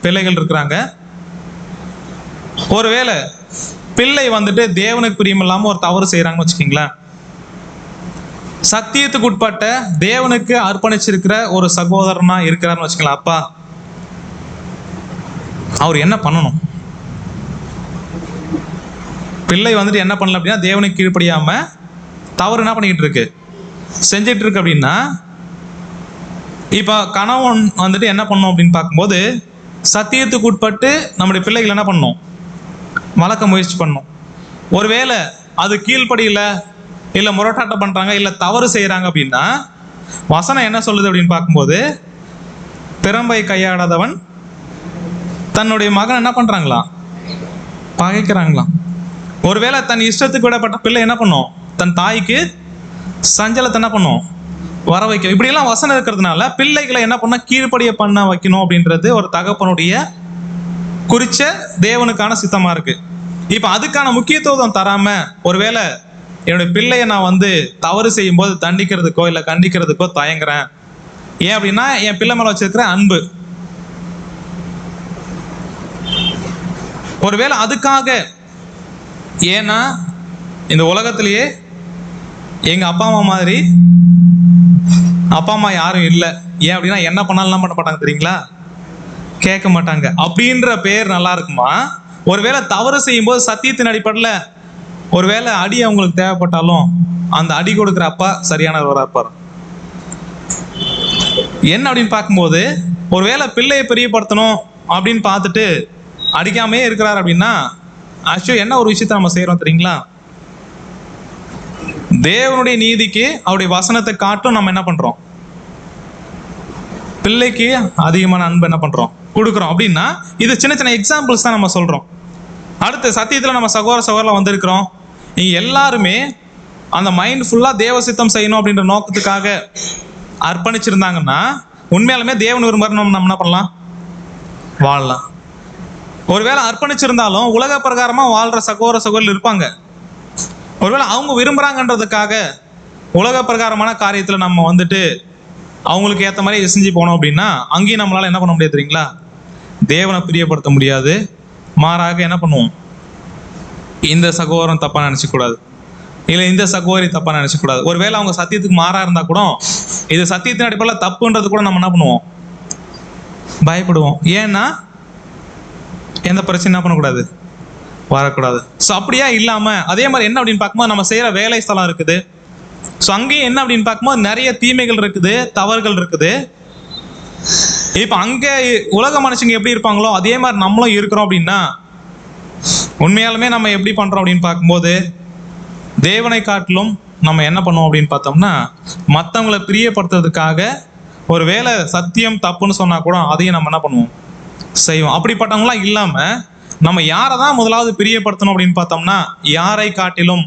பிள்ளைகள் இருக்கிறாங்க. ஒருவேளை பிள்ளை வந்துட்டு தேவனுக்கு பிரியம் இல்லாம ஒரு தவறு செய்யறாங்கன்னு வச்சுக்கீங்களேன், சத்தியத்துக்கு உட்பட்ட தேவனுக்கு அர்ப்பணிச்சிருக்கிற ஒரு சகோதரனா இருக்கிறாருன்னு வச்சுக்கலாம், அப்பா, அவர் என்ன பண்ணணும்? பிள்ளை வந்துட்டு என்ன பண்ணல அப்படின்னா தேவனுக்கு கீழ்ப்படியாம தவறு என்ன பண்ணிட்டு இருக்கு? செஞ்சிட்டு இருக்கு. அப்படின்னா இப்ப கணவன் வந்துட்டு என்ன பண்ணணும் அப்படின்னு பார்க்கும்போது சத்தியத்துக்கு உட்பட்டு நம்முடைய பிள்ளைகள் என்ன பண்ணணும்? வளர்க்க முயற்சி பண்ணணும். ஒருவேளை அது கீழ்ப்படியில இல்ல முரட்டாட்டம் பண்றாங்க இல்ல தவறு செய்யறாங்க அப்படின்னா வசனம் என்ன சொல்லுது அப்படின்னு பார்க்கும்போது பிறம்பை கையாடாதவன் தன்னுடைய மகன் என்ன பண்றாங்களா? பகைக்கிறாங்களாம். ஒருவேளை தன் இஷ்டத்துக்கு விடப்பட்ட பிள்ளை என்ன பண்ணும்? தன் தாய்க்கு சஞ்சலத்தை என்ன பண்ணும்? வர வைக்கும். இப்படி எல்லாம் வசனம் இருக்கிறதுனால பிள்ளைகளை என்ன பண்ண கீழ்ப்படிய பண்ண வைக்கணும் அப்படின்றது ஒரு தகப்பனுடைய குறிச்ச தேவனுக்கான சித்தமா இருக்கு. இப்ப அதுக்கான முக்கியத்துவம் தராம ஒருவேளை என்னுடைய பிள்ளைய நான் வந்து தவறு செய்யும் போது தண்டிக்கிறதுக்கோ இல்ல கண்டிக்கிறதுக்கோ தயங்குறேன். ஏன் அப்படின்னா என் பிள்ளை மேல வச்சிருக்கிற அன்பு. ஒருவேளை அதுக்காக, ஏன்னா இந்த உலகத்திலேயே எங்க அப்பா அம்மா மாதிரி அப்பா அம்மா யாரும் இல்லை. ஏன் அப்படின்னா என்ன பண்ணாலும் என்ன பண்ண மாட்டாங்க தெரியுங்களா? கேட்க மாட்டாங்க. அப்படின்ற பேர் நல்லா இருக்குமா? ஒருவேளை தவறு செய்யும் போது சத்தியத்தின் அடிப்படையில் ஒருவேளை அடி அவங்களுக்கு தேவைப்பட்டாலும் அந்த அடி கொடுக்குற அப்பா சரியானவராக இருப்பார். என்ன அப்படின்னு பார்க்கும்போது ஒருவேளை பிள்ளையை பிரியப்படுத்தணும் அப்படின்னு பார்த்துட்டு அடிக்காமே இருக்கிறார் அப்படின்னா ஆக்சுவலி என்ன ஒரு விஷயத்த நம்ம செய்யறோம் தெரியுங்களா? தேவனுடைய நீதிக்கு அவருடைய வசனத்தை காட்டும் நம்ம என்ன பண்றோம்? பிள்ளைக்கு அதிகமான அன்பு என்ன பண்றோம்? கொடுக்குறோம். அப்படின்னா இது சின்ன சின்ன எக்ஸாம்பிள்ஸ் தான் நம்ம சொல்றோம். அடுத்து சத்தியத்துல நம்ம சகோதர வந்திருக்கிறோம். நீங்க எல்லாருமே அந்த மைண்ட் ஃபுல்லா தேவ சித்தம் செய்யணும் அப்படின்ற நோக்கத்துக்காக அர்ப்பணிச்சிருந்தாங்கன்னா உண்மையாலுமே தேவன் விரும்புற நம்ம என்ன பண்ணலாம்? வாழலாம். ஒருவேளை அர்ப்பணிச்சிருந்தாலும் உலக பிரகாரமா வாழ்ற சகோதரர்கள் இருப்பாங்க. ஒருவேளை அவங்க விரும்புறாங்கன்றதுக்காக உலக பிரகாரமான காரியத்துல நம்ம வந்துட்டு அவங்களுக்கு ஏற்ற மாதிரி செஞ்சு போனோம் அப்படின்னா அங்கேயும் நம்மளால என்ன பண்ண முடியாது தெரியுங்களா? தேவனை பிரியப்படுத்த முடியாது. மாறாக என்ன பண்ணுவோம்? இந்த சகோதரன் தப்பா நினைச்சக்கூடாது, இல்லை இந்த சகோதரி தப்பா நினைச்சக்கூடாது. ஒருவேளை அவங்க சத்தியத்துக்கு மாறா இருந்தா கூட இது சத்தியத்தின் அடிப்படையில் தப்புன்றது கூட நம்ம என்ன பண்ணுவோம்? பயப்படுவோம். ஏன்னா எந்த பிரச்சனை என்ன பண்ணக்கூடாது? வரக்கூடாது. ஸோ அப்படியா இல்லாம அதே மாதிரி என்ன அப்படின்னு பார்க்கும்போது நம்ம செய்யற வேலை ஸ்தலம் இருக்குது. ஸோ அங்கேயும் என்ன அப்படின்னு பார்க்கும்போது நிறைய தீமைகள் இருக்குது, தவறுகள் இருக்குது. இப்ப அங்க உலக மனுஷங்க எப்படி இருப்பாங்களோ அதே மாதிரி நம்மளும் இருக்கிறோம். அப்படின்னா உண்மையாலுமே நம்ம எப்படி பண்றோம் அப்படின்னு பார்க்கும்போது தேவனை காட்டிலும் நம்ம என்ன பண்ணுவோம் அப்படின்னு பார்த்தோம்னா மற்றவங்களை பிரியப்படுத்துறதுக்காக ஒரு வேலை சத்தியம் தப்புன்னு சொன்னா கூட அதையும் நம்ம என்ன பண்ணுவோம்? செய்வோம். அப்படிப்பட்டவங்களாம் இல்லாம நம்ம யாரை தான் முதலாவது பிரியப்படுத்தணும் அப்படின்னு பார்த்தோம்னா, யாரை காட்டிலும்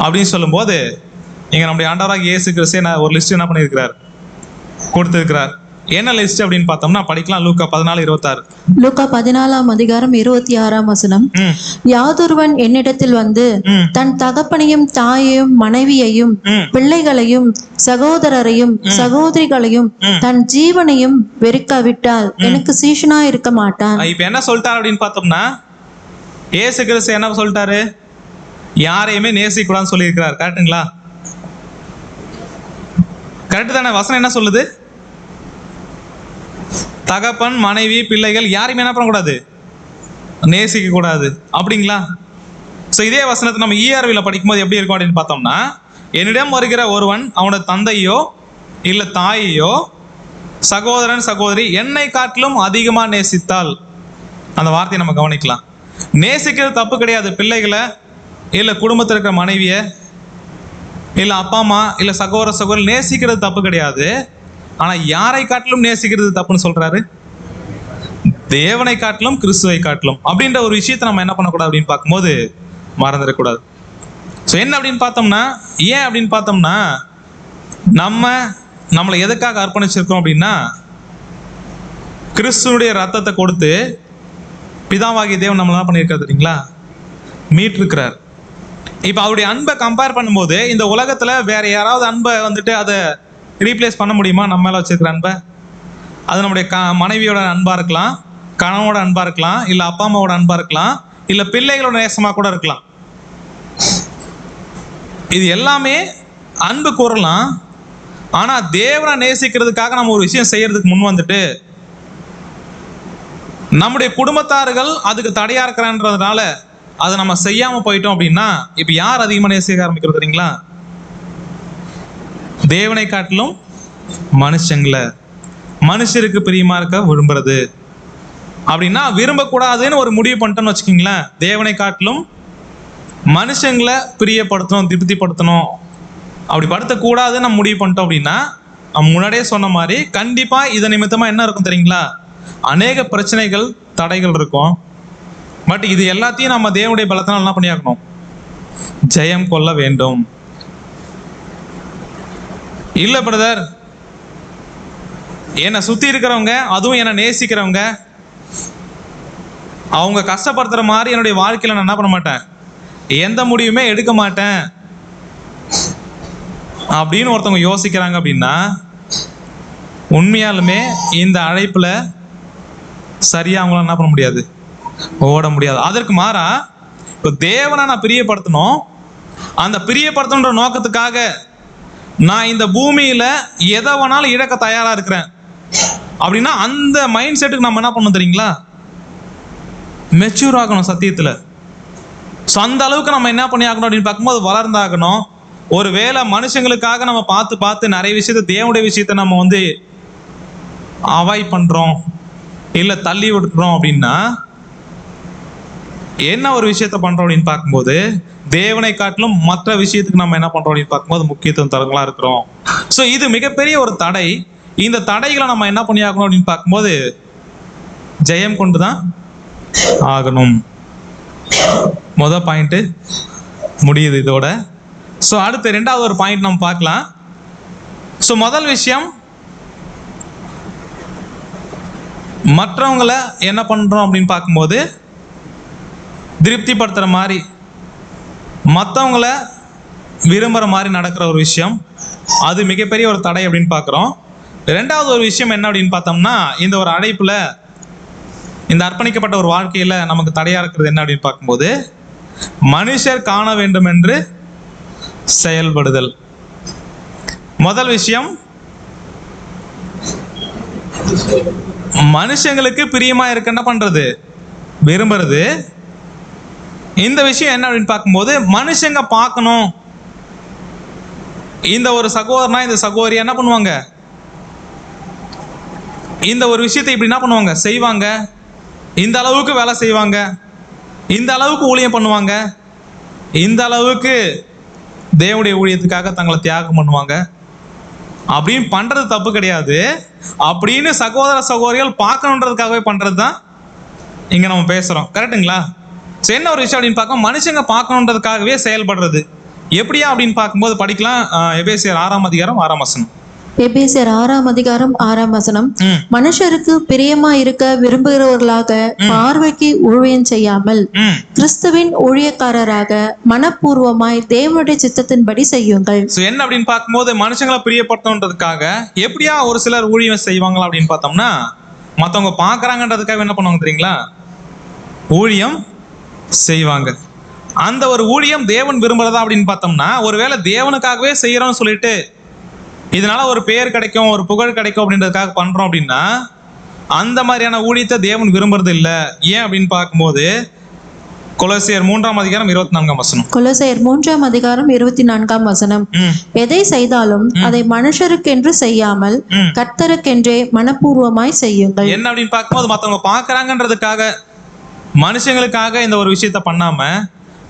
அப்படின்னு சொல்லும்போது இங்க நம்முடைய ஆண்டவராக இயேசு கிறிஸ்து ஒரு லிஸ்ட் என்ன பண்ணியிருக்கிறார், கொடுத்திருக்கிறார். என்ன லிஸ்ட் அப்படின்னு பார்த்தோம்னா படிக்கலாம். லூக்கா 14:26. லூக்கா 14:26 யாதொருவன் என்னிடத்தில் வந்து தன் தகப்பனையும் தாயையும் மனைவியையும் பிள்ளைகளையும் சகோதரரையும் சகோதரிகளையும் தன் ஜீவனையும் வெறுக்காவிட்டால் எனக்கு சீஷனா இருக்க மாட்டான். இப்ப என்ன சொல்லிட்டாரு அப்படின்னு பார்த்தோம்னா, இயேசு கிறிஸ்து என்ன சொல்லிட்டாரு, யாரையுமே நேசிக்க கூடாதுன்னு சொல்லியிருக்கிறார். கரெக்டுங்களா? கரெக்ட் தானே? வசனம் என்ன சொல்லுது? தகப்பன் மனைவி பிள்ளைகள் யாரையுமே என்ன பண்ணக்கூடாது, நேசிக்க கூடாது. அப்படிங்களா? ஸோ இதே வசனத்தை நம்ம ERV படிக்கும்போது எப்படி இருக்கும் அப்படின்னு பார்த்தோம்னா, என்னிடம் வருகிற ஒருவன் அவனோட தந்தையோ இல்லை தாயையோ சகோதரன் சகோதரி என்னை காட்டிலும் அதிகமாக நேசித்தால், அந்த வார்த்தையை நம்ம கவனிக்கலாம். நேசிக்கிறது தப்பு கிடையாது. பிள்ளைகளை இல்லை குடும்பத்தில் இருக்கிற மனைவியை இல்லை அப்பா அம்மா இல்லை சகோதர சகோதரி நேசிக்கிறது தப்பு கிடையாது. ஆனா யாரை காட்டிலும் நேசிக்கிறது தப்புன்னு சொல்றாரு? தேவனை காட்டிலும் கிறிஸ்துவை காட்டிலும் அப்படின்ற ஒரு விஷயத்தை நம்ம என்ன பண்ணக்கூடாது அப்படின்னு பார்க்கும்போது மறந்துடக்கூடாது. ஸோ என்ன அப்படின்னு பார்த்தோம்னா, ஏன் அப்படின்னு பார்த்தோம்னா, நம்மளை எதுக்காக அர்ப்பணிச்சிருக்கோம் அப்படின்னா, கிறிஸ்துவனுடைய ரத்தத்தை கொடுத்து பிதாவாகிய தேவன் நம்மள என்ன பண்ணியிருக்காரு தெரியுங்களா, மீட்டிருக்கிறார். இப்போ அவருடைய அன்பை கம்பேர் பண்ணும்போது இந்த உலகத்துல வேற யாராவது அன்பை வந்துட்டு அதை ரீப்ளேஸ் பண்ண முடியுமா? நம்ம மேலே வச்சிருக்கிற அன்பை. அது நம்முடைய மனைவியோட அன்பா இருக்கலாம், கணவனோட அன்பா இருக்கலாம், இல்லை அப்பா அம்மாவோட அன்பா இருக்கலாம், இல்லை பிள்ளைகளோட நேசமாக கூட இருக்கலாம். இது எல்லாமே அன்பு கூறலாம். ஆனால் தேவனை நேசிக்கிறதுக்காக நம்ம ஒரு விஷயம் செய்யறதுக்கு முன் வந்துட்டு நம்முடைய குடும்பத்தார்கள் அதுக்கு தடையா இருக்கிறன்றதுனால அதை நம்ம செய்யாமல் போயிட்டோம் அப்படின்னா, இப்போ யார் அதிகமாக நேசிக்க ஆரம்பிக்கிறது தெரியுங்களா? தேவனை காட்டிலும் மனுஷங்களை, மனுஷருக்கு பிரியமா இருக்க விரும்புறது. அப்படின்னா விரும்பக்கூடாதுன்னு ஒரு முடிவு பண்ணிட்டோம்னு வச்சுக்கிங்களேன், தேவனை காட்டிலும் மனுஷங்களை பிரியப்படுத்தணும், திருப்திப்படுத்தணும், அப்படி படுத்தக்கூடாதுன்னு நம்ம முடிவு பண்ணிட்டோம் அப்படின்னா, முன்னாடியே சொன்ன மாதிரி கண்டிப்பா இதை நிமித்தமா என்ன இருக்கும் தெரியுங்களா, அநேக பிரச்சனைகள் தடைகள் இருக்கும். பட் இது எல்லாத்தையும் நம்ம தேவனுடைய பலத்தினால் என்ன பண்ணியாக்கணும், ஜெயம் கொள்ள வேண்டும். இல்ல பிரதர், என்னை சுத்தி இருக்கிறவங்க, அதுவும் என்னை நேசிக்கிறவங்க, அவங்க கஷ்டப்படுத்துற மாதிரி என்னுடைய வாழ்க்கையில நான் என்ன பண்ண மாட்டேன், எந்த முடிவுமே எடுக்க மாட்டேன் அப்படின்னு ஒருத்தவங்க யோசிக்கிறாங்க அப்படின்னா, உண்மையாலுமே இந்த அழைப்புல சரியா அவங்களால என்ன பண்ண முடியாது, ஓட முடியாது. அதற்கு மாறா இப்போ தேவனை நான் பிரியப்படுத்தணும், அந்த பிரியப்படுத்தணுன்ற நோக்கத்துக்காக நான் இந்த பூமியில எதை வேணாலும் இழக்க தயாரா இருக்கிறேன் அப்படின்னா, அந்த மைண்ட் செட்டுக்கு நம்ம என்ன பண்ணணும் தெரியுங்களா, மெச்சூர் ஆகணும் சத்தியத்துல. ஸோ அந்த அளவுக்கு நம்ம என்ன பண்ணி ஆகணும் அப்படின்னு பார்க்கும்போது வளர்ந்தாகணும். ஒரு வேளை மனுஷங்களுக்காக நம்ம பார்த்து பார்த்து நிறைய விஷயத்த, தேவனுடைய விஷயத்த நம்ம வந்து அவாய்ட் பண்றோம் இல்லை தள்ளி விட்டுறோம் அப்படின்னா, என்ன ஒரு விஷயத்த பண்றோம் அப்படின்னு பார்க்கும்போது தேவனை காட்டிலும் மற்ற விஷயத்துக்கு நம்ம என்ன பண்றோம் அப்படின்னு பார்க்கும்போது முக்கியத்துவம் தரங்களா இருக்கிறோம். ஸோ இது மிகப்பெரிய ஒரு தடை. இந்த தடைகளை நம்ம என்ன பண்ணி ஆகணும் அப்படின்னு பார்க்கும்போது ஜெயம் கொண்டுதான் ஆகணும். முதல் பாயிண்ட் முடியுது இதோட. ஸோ அடுத்து ரெண்டாவது ஒரு பாயிண்ட் நம்ம பார்க்கலாம். ஸோ முதல் விஷயம், மற்றவங்களை என்ன பண்றோம் அப்படின்னு பார்க்கும்போது திருப்திப்படுத்துற மாதிரி, மற்றவங்கள விரும்புகிற மாதிரி நடக்கிற ஒரு விஷயம், அது மிகப்பெரிய ஒரு தடை அப்படின்னு பார்க்குறோம். ரெண்டாவது ஒரு விஷயம் என்ன அப்படின்னு பார்த்தோம்னா, இந்த ஒரு அழைப்புல, இந்த அர்ப்பணிக்கப்பட்ட ஒரு வாழ்க்கையில நமக்கு தடையா இருக்கிறது என்ன அப்படின்னு பார்க்கும்போது, மனுஷர் காண வேண்டும் என்று செயல்படுதல். முதல் விஷயம், மனுஷங்களுக்கு பிரியமா இருக்க என்ன பண்றது, விரும்புறது. இந்த விஷயம் என்ன அப்படின்னு பார்க்கும்போது, மனுஷங்க பார்க்கணும், இந்த ஒரு சகோதரனா இந்த சகோதரி என்ன பண்ணுவாங்க, இந்த ஒரு விஷயத்தை இப்படி என்ன பண்ணுவாங்க, செய்வாங்க, இந்த அளவுக்கு வேலை செய்வாங்க, இந்த அளவுக்கு ஊழியம் பண்ணுவாங்க, இந்த அளவுக்கு தேவனுடைய ஊழியத்துக்காக தங்களை தியாகம் பண்ணுவாங்க அப்படின்னு பண்றது தப்பு கிடையாது. அப்படின்னு சகோதர சகோதரிகள் பார்க்கணுன்றதுக்காகவே பண்றது தான் இங்க நம்ம பேசுறோம். கரெக்டுங்களா? ஸோ என்ன ஒரு விஷயம் அப்படின்னு பார்க்க, மனுஷங்க பார்க்கணுன்றதுக்காகவே செயல்படுறது எப்படியா அப்படின்னு பார்க்கும்போது படிக்கலாம். எபேசியர் 6ஆம் அதிகாரம் 6ஆம் வசனம். எபேசியர் 6ஆம் அதிகாரம் 6ஆம் வசனம். மனுஷருக்கு பிரியமா இருக்க விரும்புகிறவர்களாக பார்வைக்கு ஊழியம் செய்யாமல் கிறிஸ்துவின் ஊழியக்காரராக மனப்பூர்வமாய் தேவனுடைய சித்தத்தின்படி செய்யுங்கள். என்ன அப்படின்னு பார்க்கும்போது மனுஷங்களை பிரியப்படுத்தணுன்றதுக்காக எப்படியா ஒரு சிலர் ஊழியம் செய்வாங்களா அப்படின்னு பார்த்தோம்னா, மற்றவங்க பார்க்கறாங்கன்றதுக்காக என்ன பண்ணுவாங்க தெரியுங்களா? ஊழியம் செய்வாங்க. அந்த ஒரு ஊழியம் தேவன் விரும்புறதா அப்படின்னு பார்த்தோம்னா, ஒருவேளை தேவனுக்காகவே செய்யறோம்னு சொல்லிட்டு இதனால ஒரு பேர் கிடைக்கும், ஒரு புகழ் கிடைக்கும் அப்படின்றதுக்காக பண்றோம் அப்படின்னா, அந்த மாதிரியான ஊழியத்தை தேவன் விரும்புறது இல்லை. ஏன் அப்படின்னு பார்க்கும்போது கொலோசியர் 3ஆம் அதிகாரம் 24ஆம் வசனம். கொலோசியர் 3ஆம் அதிகாரம் 24ஆம் வசனம். எதை செய்தாலும் அதை மனுஷருக்கென்று செய்யாமல் கர்த்தருக்கென்றே மனப்பூர்வமாய் செய்யுங்கள். என்ன அப்படின்னு பார்க்கும்போது மற்றவங்க பார்க்கறாங்கன்றதுக்காக, மனுஷங்களுக்காக இந்த ஒரு விஷயத்த பண்ணாம,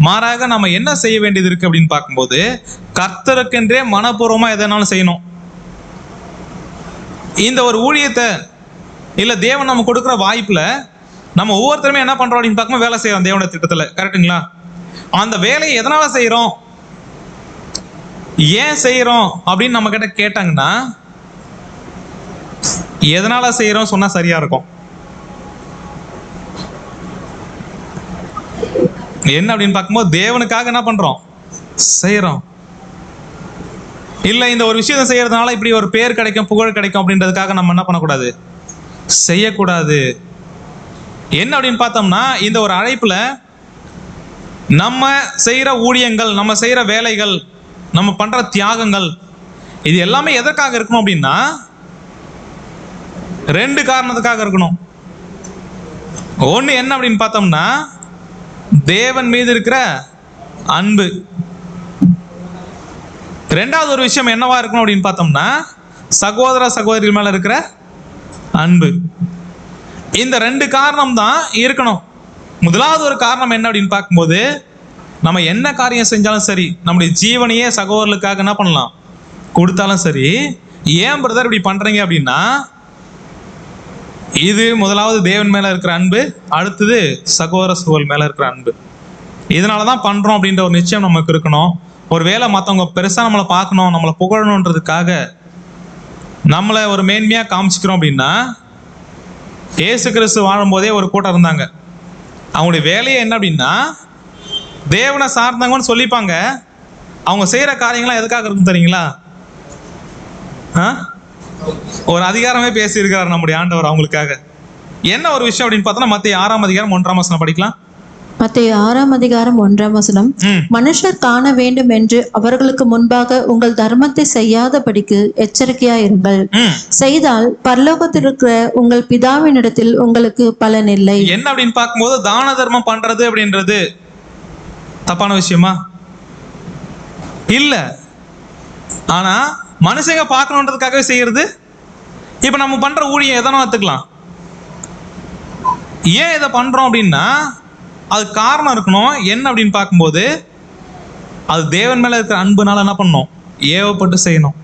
மாறாக நம்ம என்ன செய்ய வேண்டியது இருக்கு அப்படின்னு பார்க்கும்போது கர்த்தருக்கென்றே மனப்பூர்வமா எதனாலும் செய்யணும். இந்த ஒரு ஊழியத்தை இல்ல தேவன் நம்ம கொடுக்குற வாய்ப்புல நம்ம ஒவ்வொருத்தருமே என்ன பண்றோம் அப்படின்னு பார்க்கும்போது வேலை செய்யறோம் தேவனுடைய திட்டத்துல. கரெக்டுங்களா? அந்த வேலையை எதனால செய்யறோம், ஏன் செய்யறோம் அப்படின்னு நம்ம கிட்ட கேட்டாங்கன்னா, எதனால செய்யறோம் சொன்னா சரியா இருக்கும். என்ன அப்படின்னு பார்க்கும்போது தேவனுக்காக என்ன பண்றோம், செய்யறோம். இல்ல இந்த ஒரு விஷயத்தை செய்யறதுனால இப்படி ஒரு பேர் கிடைக்கும், புகழ் கிடைக்கும் அப்படின்றதுக்காக நம்ம என்ன பண்ணக்கூடாது, செய்யக்கூடாது. என்ன அப்படின்னு பார்த்தோம்னா, இந்த ஒரு அழைப்புல நம்ம செய்யற ஊழியங்கள், நம்ம செய்யற வேலைகள், நம்ம பண்ற தியாகங்கள், இது எல்லாமே எதற்காக இருக்கணும் அப்படின்னா, 2 காரணத்துக்காக இருக்கணும். ஒண்ணு என்ன அப்படின்னு பார்த்தோம்னா, தேவன் மீது இருக்கிற அன்பு. 2வது ஒரு விஷயம் என்னவா இருக்கணும் அப்படின்னு பார்த்தோம்னா, சகோதர சகோதரிகள் மேல இருக்கிற அன்பு. இந்த 2 காரணம் தான் இருக்கணும். முதலாவது ஒரு காரணம் என்ன அப்படின்னு பார்க்கும்போது, நம்ம என்ன காரியம் செஞ்சாலும் சரி, நம்முடைய ஜீவனையே சகோதரர்களுக்காக என்ன பண்ணலாம், கொடுத்தாலும் சரி, ஏன் பிரதர் இப்படி பண்றீங்க அப்படின்னா, இது முதலாவது தேவன் மேல இருக்கிற அன்பு, அடுத்தது சகோதர சகோதரர் மேல இருக்கிற அன்பு. இதனாலதான் பண்றோம் அப்படின்ற ஒரு நிச்சயம் நமக்கு இருக்கணும். ஒருவேளை மற்றவங்க பெருசா நம்மளை பார்க்கணும், நம்மளை புகழணுன்றதுக்காக நம்மளை ஒரு மேன்மையா காமிச்சிக்கிறோம் அப்படின்னா, இயேசு கிறிஸ்து வாழும்போதே ஒரு கூட்டம் இருந்தாங்க. அவங்களுடைய வேலையை என்ன அப்படின்னா, தேவனை சார்ந்தவங்கன்னு சொல்லிப்பாங்க. அவங்க செய்யற காரியங்கள்லாம் எதுக்காக இருக்கும் தெரியுங்களா? ஒரு அதிகாரமே பேசியிருக்கிறார் நம்முடைய ஆண்டவர் அவங்களுக்காக. என்ன ஒரு விஷயம் அப்படின்னு பார்த்தோம்னா, மத்தேயு 6ஆம் அதிகாரம் 1ஆம் வசனம் படிக்கலாம். மத்தேயு 6ஆம் அதிகாரம் 1ஆம் வசனம். மனுஷர் காண வேண்டும் என்று அவர்களுக்கு முன்பாக உங்கள் தர்மத்தை செய்யாதபடிக்கு எச்சரிக்கையா இருங்கள். செய்தால் பரலோகத்தில் இருக்கிற உங்கள் பிதாவினிடத்தில் உங்களுக்கு பலன் இல்லை. என்ன அப்படின்னு பார்க்கும்போது, தான தர்மம் பண்றது அப்படின்றது தப்பான விஷயமா இல்ல. ஆனா மனுஷங்க பார்க்கணுன்றதுக்காகவே செய்யறது. இப்ப நம்ம பண்ற ஊழியம் எதனா எடுத்துக்கலாம். ஏன் இதை பண்றோம் அப்படின்னா, அது காரணம் இருக்கணும். என்ன அப்படின்னு பார்க்கும்போது, அது தேவன் மேல இருக்கிற அன்புனால என்ன பண்ணணும், ஏவப்பட்டு செய்யணும்.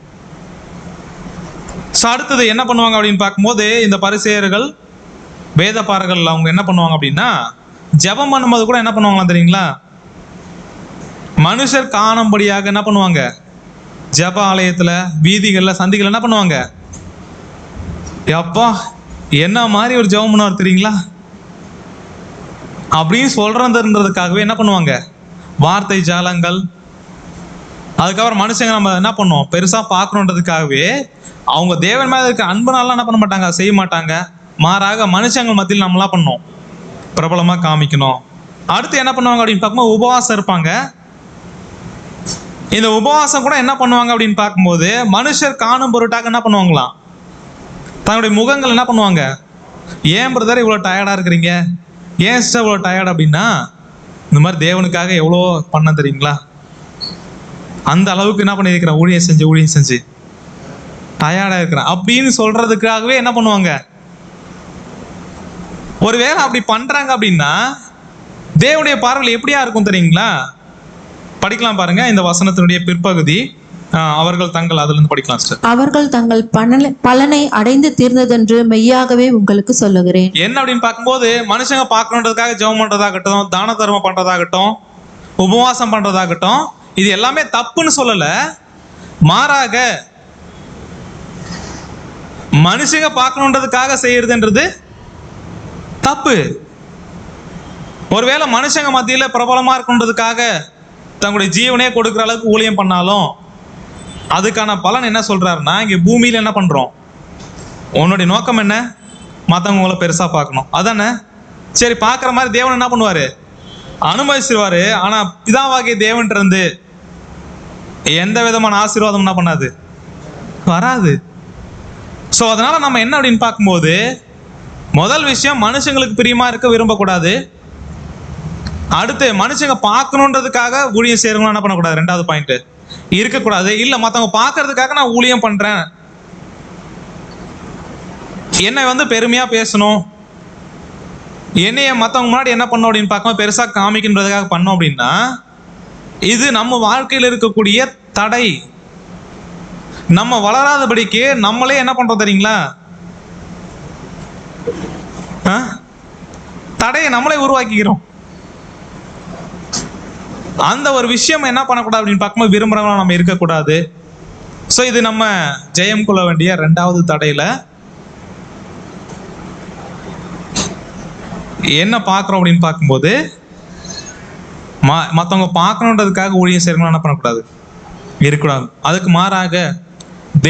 அடுத்தது என்ன பண்ணுவாங்க அப்படின்னு பார்க்கும்போது, இந்த பரிசேயர்கள் வேதபாரர்கள் அவங்க என்ன பண்ணுவாங்க அப்படின்னா, ஜெபம் பண்ணும்போது கூட என்ன பண்ணுவாங்களா தெரியுங்களா, மனுஷர் காணும்படியாக என்ன பண்ணுவாங்க, ஜெப ஆலயத்துல, வீதிகள்ல, சந்திகள் என்ன பண்ணுவாங்க, அப்பா என்ன மாதிரி ஒரு ஜெபம் பண்ணுவார் தெரியுங்களா அப்படின்னு சொல்றதுன்றதுக்காகவே என்ன பண்ணுவாங்க, வார்த்தை ஜாலங்கள். அதுக்கப்புறம் மனுஷங்க நம்ம என்ன பண்ணுவோம், பெருசா பார்க்கணுன்றதுக்காகவே அவங்க தேவன் மேல இருக்க அன்புனால என்ன பண்ண மாட்டாங்க, செய்ய மாட்டாங்க. மாறாக மனுஷங்க மத்தியில் நம்மளாம் பண்ணோம், பிரபலமா காமிக்கணும். அடுத்து என்ன பண்ணுவாங்க அப்படின்னு பார்க்கும்போது, உபவாசம் இருப்பாங்க. இந்த உபவாசம் கூட என்ன பண்ணுவாங்க அப்படின்னு பார்க்கும்போது, மனுஷர் காணும் பொருட்டாக என்ன பண்ணுவாங்களாம், தன்னுடைய முகங்கள் என்ன பண்ணுவாங்க, ஏன் பிரதர் இவ்வளோ டயர்டா இருக்கிறீங்க, ஏன் சிஸ்டர் இவ்வளோ டயர்ட் அப்படின்னா, இந்த மாதிரி தேவனுக்காக எவ்வளோ பண்ண தெரியுங்களா, அந்த அளவுக்கு என்ன பண்ணியிருக்கிறேன், ஊழியம் செஞ்சு டயர்டா இருக்கிறேன் அப்படின்னு சொல்றதுக்காகவே என்ன பண்ணுவாங்க. ஒருவேளை அப்படி பண்றாங்க அப்படின்னா தேவனுடைய பார்வையில் எப்படியா இருக்கும் தெரியுங்களா? படிக்கலாம் பாருங்க இந்த வசனத்தினுடைய பிற்பகுதி. அவர்கள் தங்கள், அதுல இருந்து படிக்கலாம் சார். அவர்கள் தங்கள் பலனை அடைந்து தீர்ந்ததென்று மெய்யாகவே உங்களுக்கு சொல்லுகிறேன். என்ன அப்படின்னு பார்க்கும்போது, மனுஷங்க பார்க்கணுன்றதுக்காக ஜெபம் பண்றதாகட்டும், தான தர்மம் பண்றதாகட்டும், உபவாசம் பண்றதாகட்டும், இது எல்லாமே தப்புன்னு சொல்லல. மாறாக மனுஷங்க பார்க்கணுன்றதுக்காக செய்யறதுன்றது தப்பு. ஒருவேளை மனுஷங்க மத்தியில பிரபலமா இருக்கணுன்றதுக்காக தங்களுடைய ஜீவனே கொடுக்குற அளவுக்கு ஊழியம் பண்ணாலும் அதுக்கான பலன் என்ன சொல்றாருன்னா, இங்க பூமியில என்ன பண்றோம், உன்னுடைய நோக்கம் என்ன, மற்றவங்களை பெருசா பார்க்கணும், அதானே? சரி, பார்க்குற மாதிரி தேவன் என்ன பண்ணுவாரு, அனுமதிச்சிருவாரு. ஆனா பிதாவாகிய தேவன் இருந்து எந்த விதமான ஆசீர்வாதம் என்ன பண்ணாது, வராது. ஸோ அதனால நம்ம என்ன அப்படின்னு பார்க்கும்போது, முதல் விஷயம் மனுஷங்களுக்கு பிரியமா இருக்க விரும்பக்கூடாது. அடுத்து மனுஷங்க பார்க்கணுன்றதுக்காக ஊழியம் செய்யறவங்க என்ன பண்ணக்கூடாது, ரெண்டாவது பாயிண்ட் இருக்கக்கூடாது. இல்ல மற்றவங்க பார்க்கறதுக்காக நான் ஊழியம் பண்றேன், என்னை பெருமையா பேசணும், என்னைய மற்றவங்க முன்னாடி என்ன பண்ணோம் அப்படின்னு பார்க்காம பெருசா காமிக்கின்றதுக்காக பண்ணோம் அப்படின்னா, இது நம்ம வாழ்க்கையில் இருக்கக்கூடிய தடை. நம்ம வளராதபடிக்கு நம்மளே என்ன பண்றோம் தெரியுங்களா, தடையை நம்மளே உருவாக்கிக்கிறோம். அந்த ஒரு விஷயம் என்ன பண்ணக்கூடாது அப்படின்னு பார்க்கும்போது விரும்புறவங்க நம்ம இருக்கக்கூடாது. ஸோ இது நம்ம ஜெயம் கொள்ள வேண்டிய ரெண்டாவது தடையில என்ன பார்க்குறோம் அப்படின்னு பார்க்கும்போது, மற்றவங்க பார்க்கணுன்றதுக்காக ஊழியம் செய்யறவங்க என்ன பண்ணக்கூடாது, இருக்கக்கூடாது. அதுக்கு மாறாக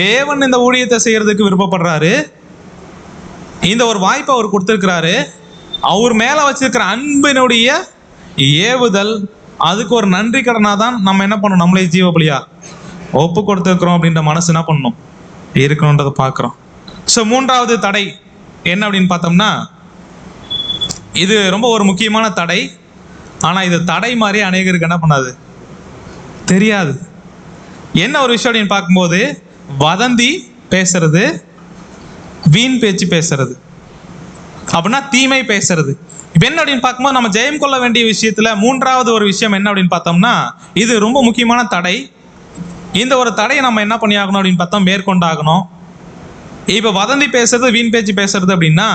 தேவன் இந்த ஊழியத்தை செய்யறதுக்கு விருப்பப்படுறாரு. இந்த ஒரு வாய்ப்பை அவர் கொடுத்திருக்கிறாரு. அவர் மேல வச்சிருக்கிற அன்பினுடைய ஏவுதல், அதுக்கு ஒரு நன்றி கடனா தான் நம்ம என்ன பண்ணணும், நம்மளே ஜீவ பலியா ஒப்பு கொடுத்துருக்கிறோம் அப்படின்ற மனசு என்ன பண்ணணும், இருக்கணுன்றதை பார்க்குறோம். ஸோ மூன்றாவது தடை என்ன அப்படின்னு பார்த்தோம்னா, இது ரொம்ப ஒரு முக்கியமான தடை. ஆனால் இது தடை மாதிரி அநேகருக்கு என்ன பண்ணாது, தெரியாது. என்ன ஒரு விஷயம் அப்படின்னு பார்க்கும்போது, வதந்தி பேசுறது, வீண் பேச்சு பேசுறது, அப்படின்னா தீமை பேசுறது. இப்போ என்ன அப்படின்னு பார்க்கும்போது, நம்ம ஜெயம் கொள்ள வேண்டிய விஷயத்துல மூன்றாவது ஒரு விஷயம் என்ன அப்படின்னு பார்த்தோம்னா, இது ரொம்ப முக்கியமான தடை. இந்த ஒரு தடையை நம்ம என்ன பண்ணி ஆகணும் அப்படின்னு பார்த்தா மேற்கொண்டாகணும். இப்போ வதந்தி பேசுறது, வீண் பேச்சு பேசுறது அப்படின்னா,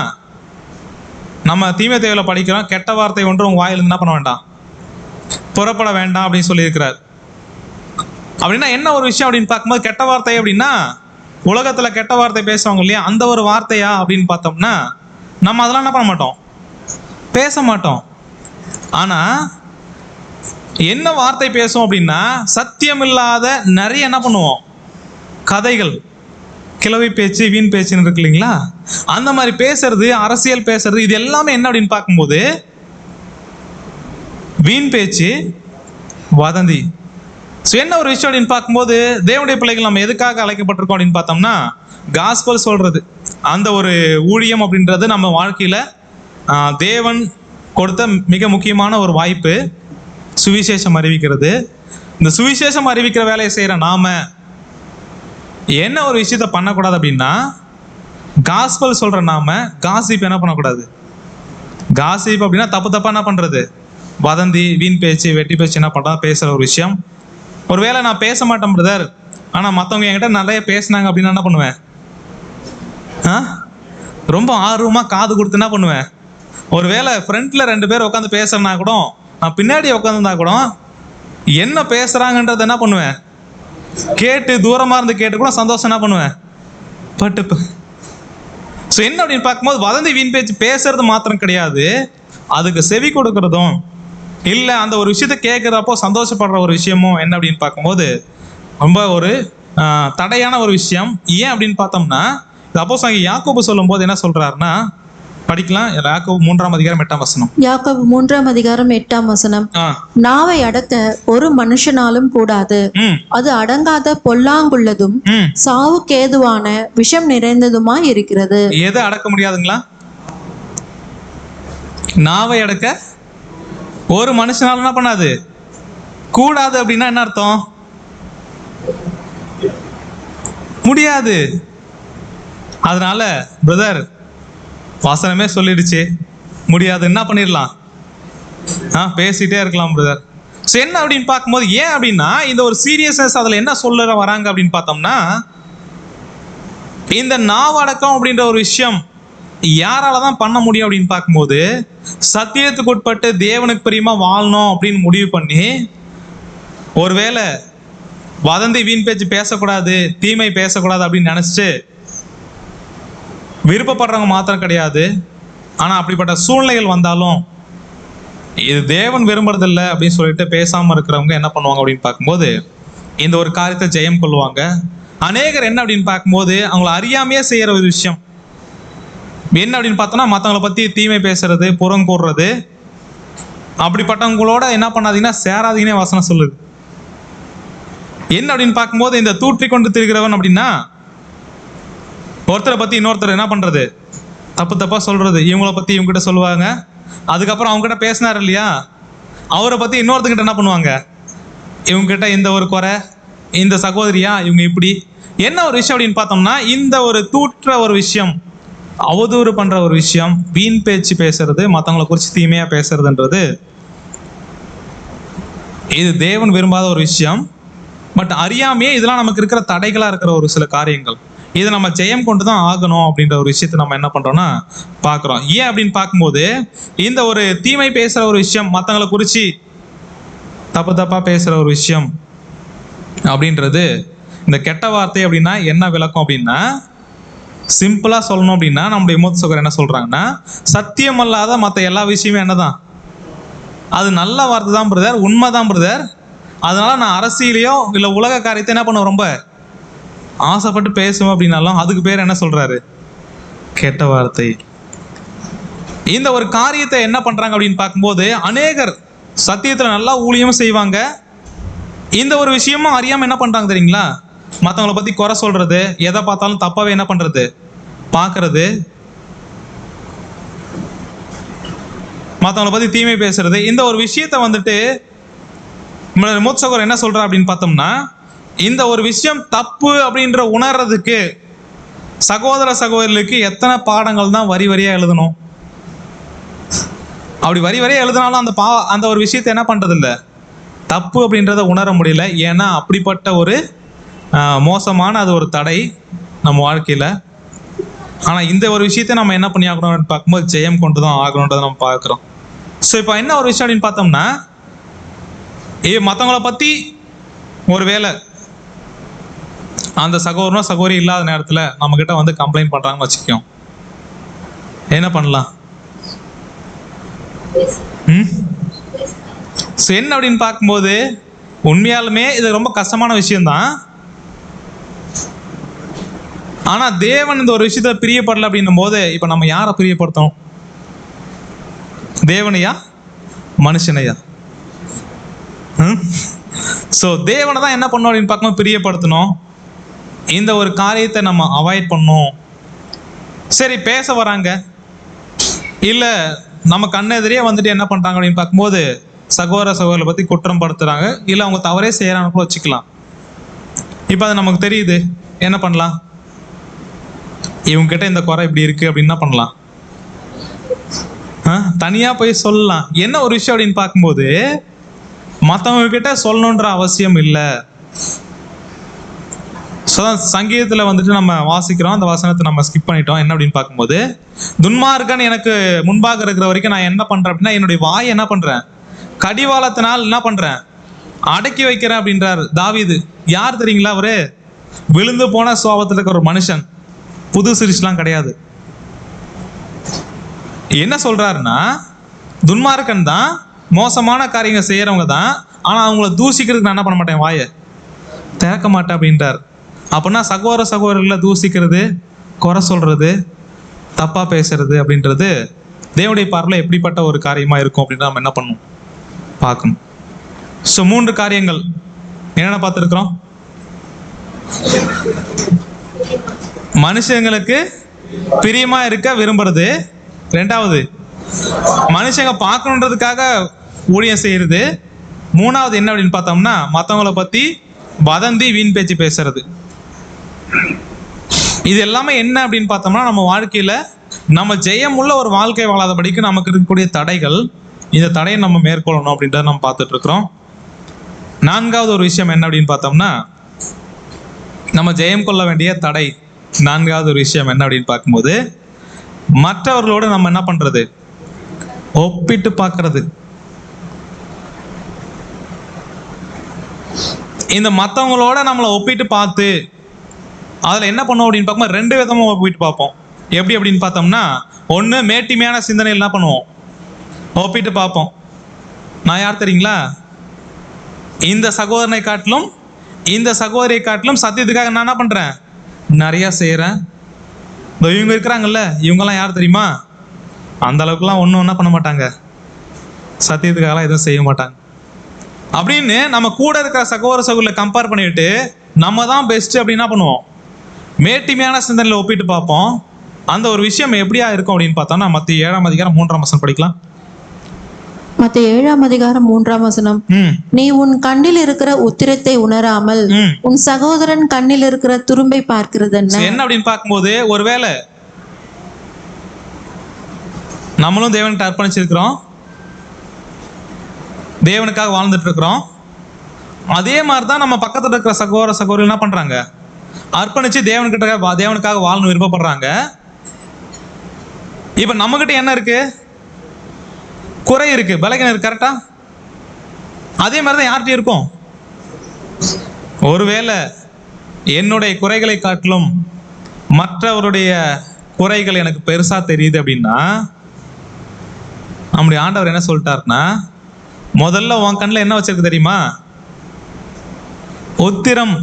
நம்ம தீமை தேவையில் படிக்கிறோம், கெட்ட வார்த்தை ஒன்று உங்க வாயிலிருந்து என்ன பண்ண வேண்டாம், புறப்பட வேண்டாம் அப்படின்னு சொல்லியிருக்கிறார். அப்படின்னா என்ன ஒரு விஷயம் அப்படின்னு பார்க்கும்போது, கெட்ட வார்த்தை அப்படின்னா உலகத்துல கெட்ட வார்த்தை பேசுவாங்க இல்லையா, அந்த ஒரு வார்த்தையா அப்படின்னு பார்த்தோம்னா நம்ம அதெல்லாம் என்ன பண்ண மாட்டோம், பேச மாட்டோம். ஆனா என்ன வார்த்தை பேசுவோம் அப்படின்னா, சத்தியம் இல்லாத நிறைய என்ன பண்ணுவோம், கதைகள், கிளவி பேச்சு, வீண் பேச்சுன்னு இருக்கு இல்லைங்களா, அந்த மாதிரி பேசுறது, அரசியல் பேசுறது, இது எல்லாமே என்ன அப்படின்னு பார்க்கும்போது வீண் பேச்சு, வதந்தி. ஸோ என்ன ஒரு விஷயம் அப்படின்னு பார்க்கும்போது, தேவனுடைய பிள்ளைகள் நம்ம எதுக்காக அழைக்கப்பட்டிருக்கோம் அப்படின்னு பார்த்தோம்னா, காஸ்பல் சொல்றது, அந்த ஒரு ஊழியம் அப்படின்றது நம்ம வாழ்க்கையில தேவன் கொடுத்த மிக முக்கியமான ஒரு வாய்ப்பு, சுவிசேஷம் அறிவிக்கிறது. இந்த சுவிசேஷம் அறிவிக்கிற வேலையை செய்யற நாம என்ன ஒரு விஷயத்த பண்ணக்கூடாது அப்படின்னா, காஸ்பல் சொல்ற நாம காசிப் என்ன பண்ணக்கூடாது. காசிப் அப்படின்னா தப்பு தப்பா என்ன பண்றது, வதந்தி, வீண் பேச்சு, வெட்டி பேச்சு என்ன பண்றா, பேசுற ஒரு விஷயம். ஒருவேளை நான் பேச மாட்டேன் பிரதர், ஆனா மற்றவங்க என்கிட்ட நிறைய பேசினாங்க அப்படின்னா என்ன பண்ணுவேன், ரொம்ப ஆர்வமா காது கொடுத்து என்ன பண்ணுவேன். ஒருவேளை ஃப்ரண்ட்ல 2 பேர் உட்காந்து பேசுறனா கூட, நான் பின்னாடி உட்காந்துருந்தா கூட என்ன பேசுறாங்கன்றத என்ன பண்ணுவேன், கேட்டு தூரமா இருந்து கேட்டு கூட சந்தோஷம் என்ன பண்ணுவேன், பட்டு. ஸோ என்ன அப்படின்னு பார்க்கும்போது, வதந்தி, வீண் பேச்சு பேசுறது மாத்திரம் கிடையாது, அதுக்கு செவி கொடுக்கறதும் இல்ல, அந்த ஒரு விஷயத்த கேட்கிறப்போ சந்தோஷப்படுற ஒரு விஷயமும் என்ன அப்படின்னு பார்க்கும்போது ரொம்ப ஒரு தடையான ஒரு விஷயம். ஏன் அப்படின்னு பார்த்தோம்னா, அப்போஸ்தலனாகிய யாக்கோபு சொல்லும் போது என்ன சொல்றாருன்னா, படிக்கலாம், யாக்கோபு 3ஆம் அதிகாரம் 8ஆம் வசனம். யாக்கோபு 3ஆம் அதிகாரம் 8ஆம் வசனம். நாவை அடக்க ஒரு மனுஷனாலும் கூடாது, அது அடங்காத பொல்லாங்குள்ளதும் சாவுக்கேதுவான விஷம் நிறைந்ததுமா இருக்கிறது. எதை அடக்க முடியாதுங்களா, நாவை அடக்க ஒரு மனுஷனால என்ன பண்ணாது, கூடாது. அப்படின்னா என்ன அர்த்தம், முடியாது. அதனால பிரதர் வாசனமே சொல்லிடுச்சு, முடியாது, என்ன பண்ணிடலாம், பேசிட்டே இருக்கலாம் பிரதர். ஸோ என்ன அப்படின்னு பார்க்கும்போது, ஏன் அப்படின்னா இந்த ஒரு சீரியஸ்னஸ் அதில் என்ன சொல்ல வராங்க அப்படின்னு பார்த்தோம்னா, இந்த நாவடக்கம் அப்படின்ற ஒரு விஷயம் யாரால தான் பண்ண முடியும் அப்படின்னு பார்க்கும்போது, சத்தியத்துக்கு உட்பட்டு தேவனுக்கு பிரியமா வாழணும் அப்படின்னு முடிவு பண்ணி, ஒருவேளை வதந்தி வீண் பேச்சு பேசக்கூடாது, தீமை பேசக்கூடாது அப்படின்னு நினைச்சிட்டு விருப்பப்படுறவங்க மாத்திரம் கிடையாது. ஆனா அப்படிப்பட்ட சூழ்நிலைகள் வந்தாலும் இது தேவன் விரும்புறதில்லை அப்படின்னு சொல்லிட்டு பேசாம இருக்கிறவங்க என்ன பண்ணுவாங்க அப்படின்னு பார்க்கும்போது, இந்த ஒரு காரியத்தை ஜெயம் கொள்வாங்க. அநேகர் என்ன அப்படின்னு பார்க்கும்போது, அவங்கள அறியாமையே செய்யற ஒரு விஷயம் என்ன அப்படின்னு பார்த்தோம்னா, மற்றவங்களை பத்தி தீமை பேசுறது, புறம் கூறுறது. அப்படிப்பட்டவங்களோட என்ன பண்ணாதீங்கன்னா சேராதீங்கன்னே வசனம் சொல்லுது. என்ன அப்படின்னு பார்க்கும்போது, இந்த தூற்றி கொண்டு திரிகிறவன் அப்படின்னா, ஒருத்தரை பத்தி இன்னொருத்தர் என்ன பண்றது, தப்பு தப்பா சொல்றது. இவங்கள பத்தி இவங்க கிட்ட சொல்லுவாங்க, அதுக்கப்புறம் அவங்க கிட்ட பேசினார் இல்லையா, அவரை பத்தி இன்னொருத்தங்கிட்ட என்ன பண்ணுவாங்க, இவங்க கிட்ட இந்த ஒரு குறை, இந்த சகோதரியா இவங்க இப்படி. என்ன ஒரு விஷயம் அப்படின்னு பார்த்தோம்னா, இந்த ஒரு தூற்ற ஒரு விஷயம், அவதூறு பண்ற ஒரு விஷயம், வீண் பேச்சு பேசுறது, மற்றவங்களை குறித்து தீமையா பேசுறதுன்றது இது தேவன் விரும்பாத ஒரு விஷயம். பட் அறியாமையே இதெல்லாம் நமக்கு இருக்கிற தடைகளா இருக்கிற ஒரு சில காரியங்கள். இதை நம்ம ஜெயம் கொண்டு தான் ஆகணும் அப்படின்ற ஒரு விஷயத்தை நம்ம என்ன பண்றோம்னா பார்க்குறோம். ஏன் அப்படின்னு பார்க்கும்போது, இந்த ஒரு தீமை பேசுற ஒரு விஷயம், மற்றவங்களை குறித்து தப்பு தப்பா பேசுற ஒரு விஷயம் அப்படின்றது, இந்த கெட்ட வார்த்தை அப்படின்னா என்ன விளக்கம் அப்படின்னா, சிம்பிளா சொல்லணும் அப்படின்னா, நம்முடைய மூத்த சகோதரர் என்ன சொல்றாங்கன்னா, சத்தியம் அல்லாத மற்ற எல்லா விஷயமே என்னதான், அது நல்ல வார்த்தை தான் பிரதர், உண்மைதான் பிரதர். அதனால நான் அரசியலையோ இல்லை உலக காரியத்தை என்ன பண்ணுவேன், ரொம்ப ஆசைப்பட்டு பேசுவேன் அப்படின்னாலும் அதுக்கு பேர் என்ன சொல்றாரு, கெட்ட வார்த்தை. இந்த ஒரு காரியத்தை என்ன பண்றாங்க அப்படின்னு பார்க்கும்போது, அநேகர் சத்தியத்துல நல்லா ஊழியம் செய்வாங்க, இந்த ஒரு விஷயமும் அறியாம என்ன பண்றாங்க தெரியுங்களா, மற்றவங்களை பத்தி குறை சொல்றது, எதை பார்த்தாலும் தப்பாவே என்ன பண்றது, பார்க்கறது, மற்றவங்களை பத்தி தீமை பேசுறது. இந்த ஒரு விஷயத்தை வந்துட்டு மூத்த சகோதரர் என்ன சொல்றா அப்படின்னு பார்த்தோம்னா, இந்த ஒரு விஷயம் தப்பு அப்படின்ற உணர்றதுக்கு சகோதர சகோதரிகளுக்கு எத்தனை பாடங்கள் தான் வரி வரியா எழுதணும். அப்படி வரி வரியா எழுதினாலும் அந்த ஒரு விஷயத்தை என்ன பண்றது இல்லை, தப்பு அப்படின்றத உணர முடியல. ஏன்னா அப்படிப்பட்ட ஒரு மோசமான அது ஒரு தடை நம்ம வாழ்க்கையில. ஆனா இந்த ஒரு விஷயத்தை நம்ம என்ன பண்ணி ஆகணும் பார்க்கும்போது, ஜெயம் கொண்டு தான் ஆகணுன்றதை நம்ம பார்க்குறோம். ஸோ இப்போ என்ன ஒரு விஷயம் அப்படின்னு பார்த்தோம்னா, மற்றவங்கள பத்தி ஒரு வேளை அந்த சகோதரனோ சகோதரி இல்லாத நேரத்தில் நம்ம கிட்ட வந்து கம்ப்ளைண்ட் பண்றாங்கன்னு வச்சுக்கோம், என்ன பண்ணலாம்? என்ன அப்படின்னு பார்க்கும்போது, உண்மையாலுமே இது ரொம்ப கஷ்டமான விஷயம்தான். ஆனா தேவன் இந்த ஒரு விஷயத்துல பிரியப்படல அப்படின்னும் போது, இப்ப நம்ம யாரை பிரியப்படுத்தணும், தேவனையா மனுஷனையா? ஸோ தேவனை தான் என்ன பண்ணணும் அப்படின்னு பார்க்கும்போது பிரியப்படுத்தணும். இந்த ஒரு காரியத்தை நம்ம அவாய்ட் பண்ணணும். சரி, பேச வராங்க, இல்லை நம்ம கண்ணெதிரே வந்துட்டு என்ன பண்ணுறாங்க அப்படின்னு பார்க்கும்போது, சகோதர சகோதரிகளை பற்றி குற்றம் படுத்துறாங்க, இல்லை அவங்க தவறே செய்யறாங்க கூட வச்சுக்கலாம். இப்போ அது நமக்கு தெரியுது, என்ன பண்ணலாம், இவங்க கிட்ட இந்த குறை இப்படி இருக்கு அப்படின்னு என்ன பண்ணலாம், தனியாக போய் சொல்லலாம். என்ன ஒரு விஷயம் அப்படின்னு பார்க்கும்போது, மற்றவங்க கிட்ட சொல்லணுன்ற அவசியம் இல்லை. சங்கீதத்தில் வந்துட்டு நம்ம வாசிக்கிறோம், அந்த வசனத்தை நம்ம ஸ்கிப் பண்ணிட்டோம். என்ன அப்படின்னு பார்க்கும்போது, துன்மார்க்கன் எனக்கு முன்பாக இருக்கிற வரைக்கும் நான் என்ன பண்றேன் அப்படின்னா, என்னுடைய வாயை என்ன பண்றேன், கடிவாளத்தினால் என்ன பண்றேன், அடக்கி வைக்கிறேன் அப்படின்றார் தாவீது. யார் தெரியுங்களா அவரு? விழுந்து போன சுபாவத்தில் இருக்கிற ஒரு மனுஷன், புது சிரிச்சுலாம் கிடையாது. என்ன சொல்றாருன்னா, துன்மார்க்கன் தான், மோசமான காரியங்கள் செய்யறவங்க தான், ஆனா அவங்கள தூசிக்கிறதுக்கு நான் என்ன பண்ண மாட்டேன், வாயை திறக்க மாட்டேன் அப்படின்றார். அப்படின்னா சகோதர சகோதரர்களை தூசிக்கிறது, குறை சொல்றது, தப்பா பேசுறது அப்படின்றது தேவனுடைய பார்வையில் எப்படிப்பட்ட ஒரு காரியமா இருக்கும் அப்படின்றத நம்ம என்ன பண்ணணும் பார்க்கணும். ஸோ 3 காரியங்கள் என்னென்ன பார்த்துருக்கிறோம். மனுஷங்களுக்கு பிரியமா இருக்க விரும்புறது, 2வது மனுஷங்க பார்க்கணுன்றதுக்காக ஊழியம் செய்யறது, 3வது என்ன அப்படின்னு பார்த்தோம்னா மற்றவங்கள பத்தி வதந்தி வீண் பேச்சு பேசுறது. இது எல்லாமே என்ன அப்படின்னு பார்த்தோம்னா, நம்ம வாழ்க்கையில நம்ம ஜெயம் உள்ள ஒரு வாழ்க்கை வாழாதபடிக்கு நமக்கு இருக்கக்கூடிய தடைகள், இந்த தடையை நம்ம மேற்கொள்ளணும் அப்படின்றத நம்ம பார்த்துட்டு இருக்கிறோம். நான்காவது ஒரு விஷயம் என்ன அப்படின்னு பார்த்தோம்னா, நம்ம ஜெயம் கொள்ள வேண்டிய தடை. நான்காவது ஒரு விஷயம் என்ன அப்படின்னு பார்க்கும்போது, மற்றவர்களோடு நம்ம என்ன பண்றது? ஒப்பிட்டு பார்க்கறது. இந்த மற்றவங்களோட நம்மளை ஒப்பிட்டு பார்த்து அதில் என்ன பண்ணுவோம் அப்படின்னு பார்க்கும்போது ரெண்டு விதமாக ஒப்பிட்டு பார்ப்போம். எப்படி அப்படின்னு பார்த்தோம்னா, ஒன்று மேட்டிமையான சிந்தனையில் என்ன பண்ணுவோம்? ஒப்பிட்டு பார்ப்போம். நான் யார் தெரியுங்களா? இந்த சகோதரனை காட்டிலும் இந்த சகோதரியை காட்டிலும் சத்தியத்துக்காக நான் என்ன பண்ணுறேன்? நிறையா செய்கிறேன். இவங்க இருக்கிறாங்கல்ல, இவங்கெல்லாம் யார் தெரியுமா? அந்த அளவுக்குலாம் ஒன்றும் என்ன பண்ண மாட்டாங்க, சத்தியத்துக்காகலாம் எதுவும் செய்ய மாட்டாங்க அப்படின்னு நம்ம கூட இருக்கிற சகோதர சகோதரியை கம்பேர் பண்ணிட்டு நம்ம தான் பெஸ்ட் அப்படின்னு என்ன பண்ணுவோம்? மேட்டிமையான சிந்தனையில் ஒப்பிட்டு பார்ப்போம். அந்த ஒரு விஷயம் எப்படியா இருக்கும் அப்படின்னு பார்த்தோம்னா, மத்திய 7ஆம் அதிகாரம் 3ஆம் வசனம் படிக்கலாம். மத்திய 7ஆம் அதிகாரம் 3ஆம் வசனம். நீ உன் கண்ணில் இருக்கிற உத்திரத்தை உணராமல் உன் சகோதரன் கண்ணில் இருக்கிற துரும்பை பார்க்கிறது என்ன அப்படின்னு பார்க்கும்போது, ஒருவேளை நம்மளும் தேவனுக்கு அர்ப்பணிச்சிருக்கிறோம், தேவனுக்காக வாழ்ந்துட்டு இருக்கிறோம். அதே மாதிரி தான் நம்ம பக்கத்துல இருக்கிற சகோதர சகோதரி என்ன பண்றாங்க? அர்ப்பணிச்சு தேவனுக்காக வாழணும் விருப்பப்படுறாங்க. இப்ப நம்ம கிட்ட என்ன இருக்கு? குறை இருக்கு, பலகீனம் இருக்கு. கரெக்டா? அதே மாதிரிதான் யார்கிட்ட இருக்கும்? ஒருவேளை என்னுடைய குறைகளை காட்டிலும் மற்றவருடைய குறைகள் எனக்கு பெருசா தெரியுது அப்படின்னா, நம்முடைய ஆண்டவர் என்ன சொல்லிட்டாருன்னா, முதல்ல உன் கண்ணில் என்ன வச்சிருக்கு தெரியுமா? உத்திரம்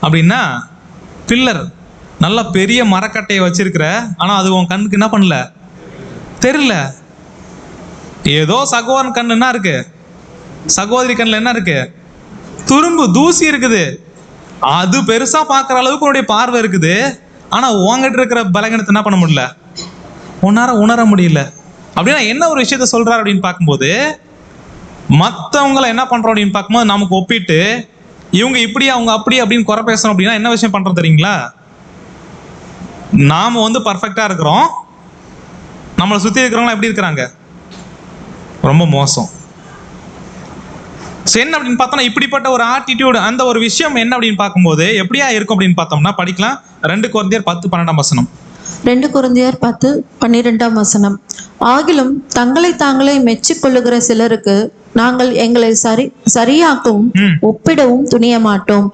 அப்படின்னா பில்லர், நல்ல பெரிய மரக்கட்டையை வச்சிருக்கிற, ஆனா அது உன் கண்ணுக்கு என்ன பண்ணல, தெரியல. ஏதோ சகோதரன் கண்ணு என்ன இருக்கு, சகோதரி கண்ணில் என்ன இருக்கு? துரும்பு, தூசி இருக்குது. அது பெருசா பார்க்குற அளவுக்கு உன்னுடைய பார்வை இருக்குது. ஆனா உங்ககிட்ட இருக்கிற பலகீனத்தை என்ன பண்ண முடியல, உணர முடியல. அப்படின்னா என்ன ஒரு விஷயத்த சொல்றாரு அப்படின்னு பார்க்கும்போது, மற்றவங்களை என்ன பண்றோம் அப்படின்னு பார்க்கும்போது நமக்கு ஒப்பிட்டு இவங்க இப்படி அவங்க அப்படி அப்படின்னு குறை பேசணும் அப்படின்னா என்ன விஷயம் பண்றோம் தெரியுங்களா? நாம பர்ஃபெக்டா இருக்கிறோம், நம்மளை சுத்தி இருக்கிறவங்க எப்படி இருக்கிறாங்க? ரொம்ப மோசம். என்ன அப்படின்னு பார்த்தோம்னா, இப்படிப்பட்ட ஒரு ஆட்டிடியூட், அந்த ஒரு விஷயம் என்ன அப்படின்னு பார்க்கும்போது எப்படியா இருக்கும் அப்படின்னு பார்த்தோம்னா, படிக்கலாம் 2 கொரிந்தியர் 10:12 வசனம். 2 கொரிந்தியர் 10:12 ஆகிலும் தங்களை தாங்களே மெச்சிக்கொள்ளுகிற சிலருக்கு நாங்கள் எங்களை சரியாக்கவும் ஒப்பிடவும் துணிய மாட்டோம்.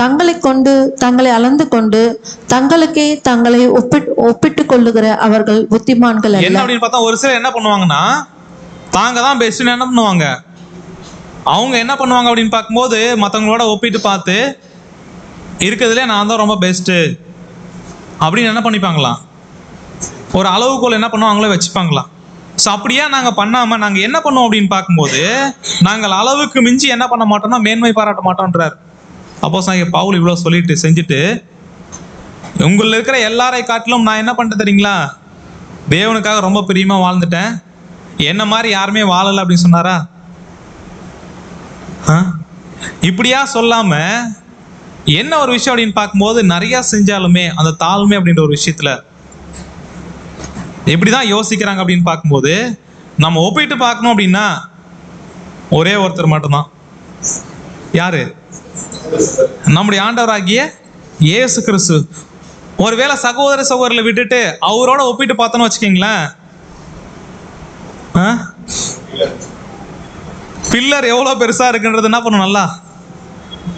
தங்களை கொண்டு தங்களை அளந்து கொண்டு தங்களுக்கே தங்களை ஒப்பிட்டு கொள்ளுகிற அவர்கள் புத்திமான்கள் அல்ல. என்ன அப்படின்னு பார்த்தா, ஒரு சிலர் என்ன பண்ணுவாங்கன்னா, தாங்க தான் பெஸ்ட் என்ன பண்ணுவாங்க, அவங்க என்ன பண்ணுவாங்க அப்படின்னு பார்க்கும்போது மற்றவங்களோட ஒப்பிட்டு பார்த்து இருக்கிறதுலே நான் தான் ரொம்ப பெஸ்ட்டு அப்படின்னு என்ன பண்ணிப்பாங்களாம், ஒரு அளவுக்குள்ள என்ன பண்ணுவாங்களோ வச்சுப்பாங்களாம். ஸோ அப்படியா நாங்கள் பண்ணாமல் நாங்கள் என்ன பண்ணுவோம் அப்படின்னு பார்க்கும்போது, நாங்கள் அளவுக்கு மிஞ்சி என்ன பண்ண மாட்டோம்னா மேன்மை பாராட்ட மாட்டோன்றார். அப்போஸ்தலனாகிய பவுல் இவ்வளோ சொல்லிட்டு செஞ்சுட்டு, உங்களில் இருக்கிற எல்லாரை காட்டிலும் நான் என்ன பண்ணிட்டேன் தெரியுங்களா, தேவனுக்காக ரொம்ப பிரியமாக வாழ்ந்துட்டேன், என்ன மாதிரி யாருமே வாழலை அப்படின்னு சொன்னாரா? இப்படியா சொல்லாம என்ன ஒரு விஷயம் அப்படின்னு பார்க்கும்போது, நிறைய செஞ்சாலுமே அந்த தாழ்மை அப்படின்ற ஒரு விஷயத்துல எப்படிதான் யோசிக்கிறாங்க அப்படின்னு பார்க்கும்போது, நம்ம ஒப்பிட்டு பார்க்கணும் அப்படின்னா ஒரே ஒருத்தர் மட்டும்தான். யாரு? நம்முடைய ஆண்டவராகிய இயேசு கிறிஸ்து. ஒருவேளை சகோதர சகோதரில் விட்டுட்டு அவரோட ஒப்பிட்டு பார்த்தோன்னு வச்சுக்கீங்களேன், பில்லர் எவ்வளோ பெருசா இருக்குன்றது என்ன பண்ணும் நல்லா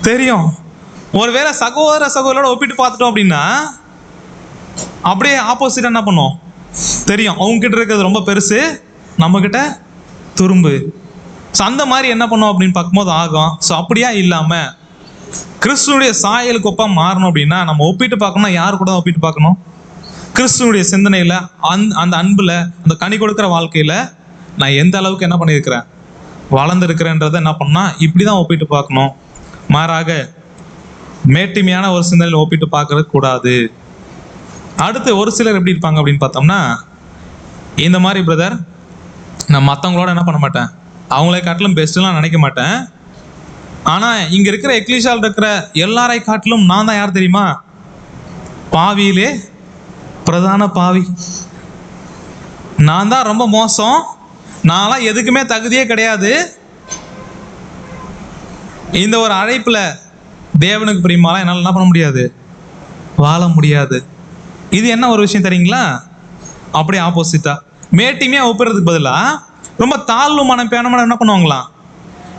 தெரியும். ஒருவேளை சகோதர சகோதரோட ஒப்பிட்டு பார்த்துட்டோம் அப்படின்னா அப்படியே ஆப்போசிட் என்ன பண்ணும் தெரியும். அவங்க கிட்ட இருக்கிறது ரொம்ப பெருசு, நம்ம கிட்ட துரும்பு. ஸோ அந்த மாதிரி என்ன பண்ணும் அப்படின்னு பார்க்கும்போது ஆகும். ஸோ அப்படியா இல்லாம கிறிஸ்துவனுடைய சாயலுக்கு ஒப்பம் மாறணும் அப்படின்னா நம்ம ஒப்பிட்டு பார்க்கணும். யாரு கூட ஒப்பிட்டு பார்க்கணும்? கிறிஸ்துவனுடைய சிந்தனையில, அந்த அன்புல, அந்த கனி கொடுக்குற வாழ்க்கையில நான் எந்த அளவுக்கு என்ன பண்ணியிருக்கிறேன், வளர்ந்துருக்கிறேன்றதை என்ன பண்ணா இப்படிதான் ஒப்பிட்டு பார்க்கணும். மாறாக மேட்டிமையான ஒரு சிந்தனையில் ஒப்பிட்டு பார்க்கறது கூடாது. அடுத்து ஒரு சிலர் எப்படி இருப்பாங்க அப்படின்னு பார்த்தோம்னா, இந்த மாதிரி பிரதர், நான் மற்றவங்களோட என்ன பண்ண மாட்டேன், அவங்களே காட்டிலும் பெஸ்ட்லாம் நினைக்க மாட்டேன். ஆனால் இங்கே இருக்கிற எக்லிஷால் இருக்கிற எல்லாரை காட்டிலும் நான் தான் யார் தெரியுமா, பாவியிலே பிரதான பாவி. நான் தான் ரொம்ப மோசம், நான்லாம் எதுக்குமே தகுதியே கிடையாது, இந்த ஒரு அழைப்புல தேவனுக்கு பிரியமாலாம் என்னால் என்ன பண்ண முடியாது, வாழ முடியாது. இது என்ன ஒரு விஷயம் தெரியுங்களா? அப்படியே ஆப்போசிட்டா மேட்டிமையா ஒப்புறதுக்கு பதிலா ரொம்ப தாழ்வு மனப்பான்மை என்ன பண்ணுவாங்களாம்,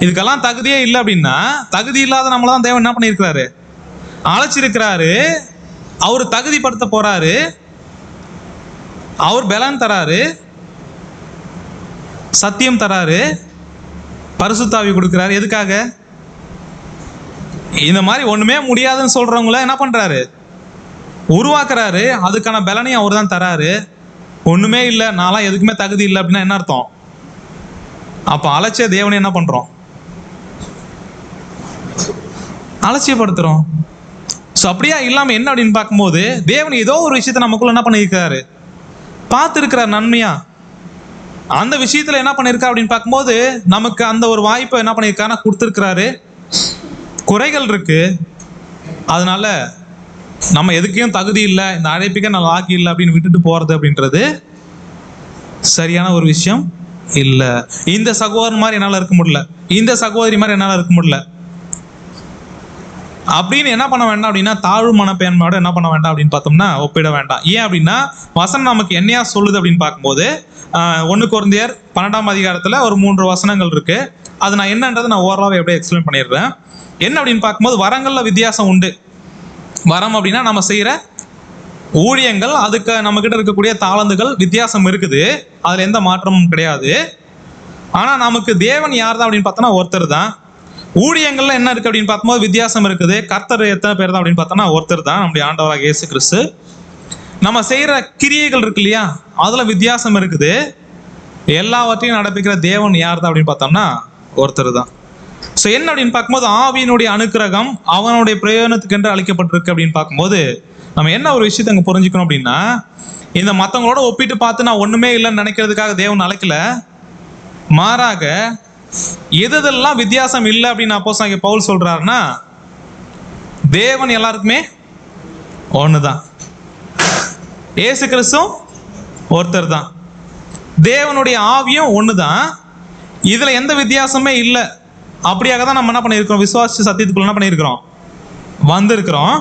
இதுக்கெல்லாம் தகுதியே இல்லை அப்படின்னா, தகுதி இல்லாத நம்மள தான் தேவன் என்ன பண்ணியிருக்கிறாரு, அழைச்சிருக்கிறாரு. அவர் தகுதிப்படுத்த போறாரு, அவர் பலன் தராரு, சத்தியம் தராரு, பரிசுத்தாவி கொடுக்கிறாரு. எதுக்காக? இந்த மாதிரி ஒண்ணுமே முடியாதுன்னு சொல்றவங்கள என்ன பண்றாரு, உருவாக்குறாரு. அதுக்கான பலனையும் அவர் தான் தராரு. ஒண்ணுமே இல்லை, நான்லாம் எதுக்குமே தகுதி இல்லை அப்படின்னா என்ன அர்த்தம்? அப்ப அலட்சிய தேவனை என்ன பண்றோம், அலட்சியப்படுத்துறோம். ஸோ அப்படியா இல்லாம என்ன அப்படின்னு பார்க்கும்போது, தேவன் ஏதோ ஒரு விஷயத்த நமக்குள்ள என்ன பண்ணியிருக்காரு, பார்த்துருக்கிறார் நன்மையா. அந்த விஷயத்துல என்ன பண்ணியிருக்கா அப்படின்னு பார்க்கும்போது, நமக்கு அந்த ஒரு வாய்ப்பை என்ன பண்ணியிருக்காருன்னா கொடுத்துருக்கிறாரு. குறைகள் இருக்கு, அதனால நம்ம எதுக்கையும் தகுதி இல்லை, இந்த அழைப்புக்கே நான் ஆக்கி இல்லை அப்படின்னு விட்டுட்டு போறது அப்படின்றது சரியான ஒரு விஷயம் இல்லை. இந்த சகோதரன் மாதிரி என்னால் இருக்க முடியல, இந்த சகோதரி மாதிரி என்னால் இருக்க முடியல அப்படின்னு என்ன பண்ண வேண்டாம் அப்படின்னா, தாழ்வு மனப்பான்மையோட என்ன பண்ண வேண்டாம் அப்படின்னு பார்த்தோம்னா ஒப்பிட வேண்டாம். ஏன் அப்படின்னா வசனம் நமக்கு என்னையா சொல்லுது அப்படின்னு பார்க்கும்போது, 1 கொரிந்தியர் 12ஆம் அதிகாரத்துல ஒரு 3 வசனங்கள் இருக்கு. அது நான் என்னன்றதை நான் ஓரளவு எப்படியே எக்ஸ்பிளைன் பண்ணிடுறேன். என்ன அப்படின்னு பார்க்கும்போது, வரங்கள்ல வித்தியாசம் உண்டு. வரம் அப்படின்னா நம்ம செய்யற ஊழியங்கள், அதுக்கு நம்ம கிட்ட இருக்கக்கூடிய தாளந்துகள் வித்தியாசம் இருக்குது, அதுல எந்த மாற்றமும் கிடையாது. ஆனா நமக்கு தேவன் யார் தான் அப்படின்னு பார்த்தோம்னா ஒருத்தர் தான். ஊழியங்கள்ல என்ன இருக்கு அப்படின்னு பார்க்கும்போது வித்தியாசம் இருக்குது. கர்த்தர் எத்தனை பேர் தான் அப்படின்னு பார்த்தோம்னா ஒருத்தர் தான், நம்முடைய ஆண்டவராக இயேசு கிறிஸ்து. நம்ம செய்யற கிரியைகள் இருக்கு இல்லையா, அதுல வித்தியாசம் இருக்குது. எல்லாவற்றையும் நடப்பிக்கிற தேவன் யார் தான் அப்படின்னு பார்த்தோம்னா ஒருத்தர் தான். ஸோ என்ன அப்படின்னு பார்க்கும்போது, ஆவியினுடைய அனுக்கிரகம் அவனுடைய பிரயோஜனத்துக்கு என்று அளிக்கப்பட்டிருக்கு அப்படின்னு பார்க்கும்போது, நம்ம என்ன ஒரு விஷயத்தை அங்கே புரிஞ்சுக்கணும் அப்படின்னா, இந்த மற்றவங்களோட ஒப்பிட்டு பார்த்து நான் ஒண்ணுமே இல்லைன்னு நினைக்கிறதுக்காக தேவன் அழைக்கல. மாறாக எதெல்லாம் வித்தியாசம் இல்லை அப்படின்னு அப்போஸ்தலன் பவுல் சொல்றாருன்னா, தேவன் எல்லாருக்குமே ஒண்ணுதான், இயேசு கிறிஸ்துவும் ஒருத்தர் தான், தேவனுடைய ஆவியும் ஒண்ணுதான், இதுல எந்த வித்தியாசமே இல்லை. அப்படியாக தான் நம்ம என்ன பண்ணியிருக்கிறோம், விசுவாசி சத்தியத்துக்குள்ள என்ன பண்ணியிருக்கிறோம், வந்திருக்கிறோம்.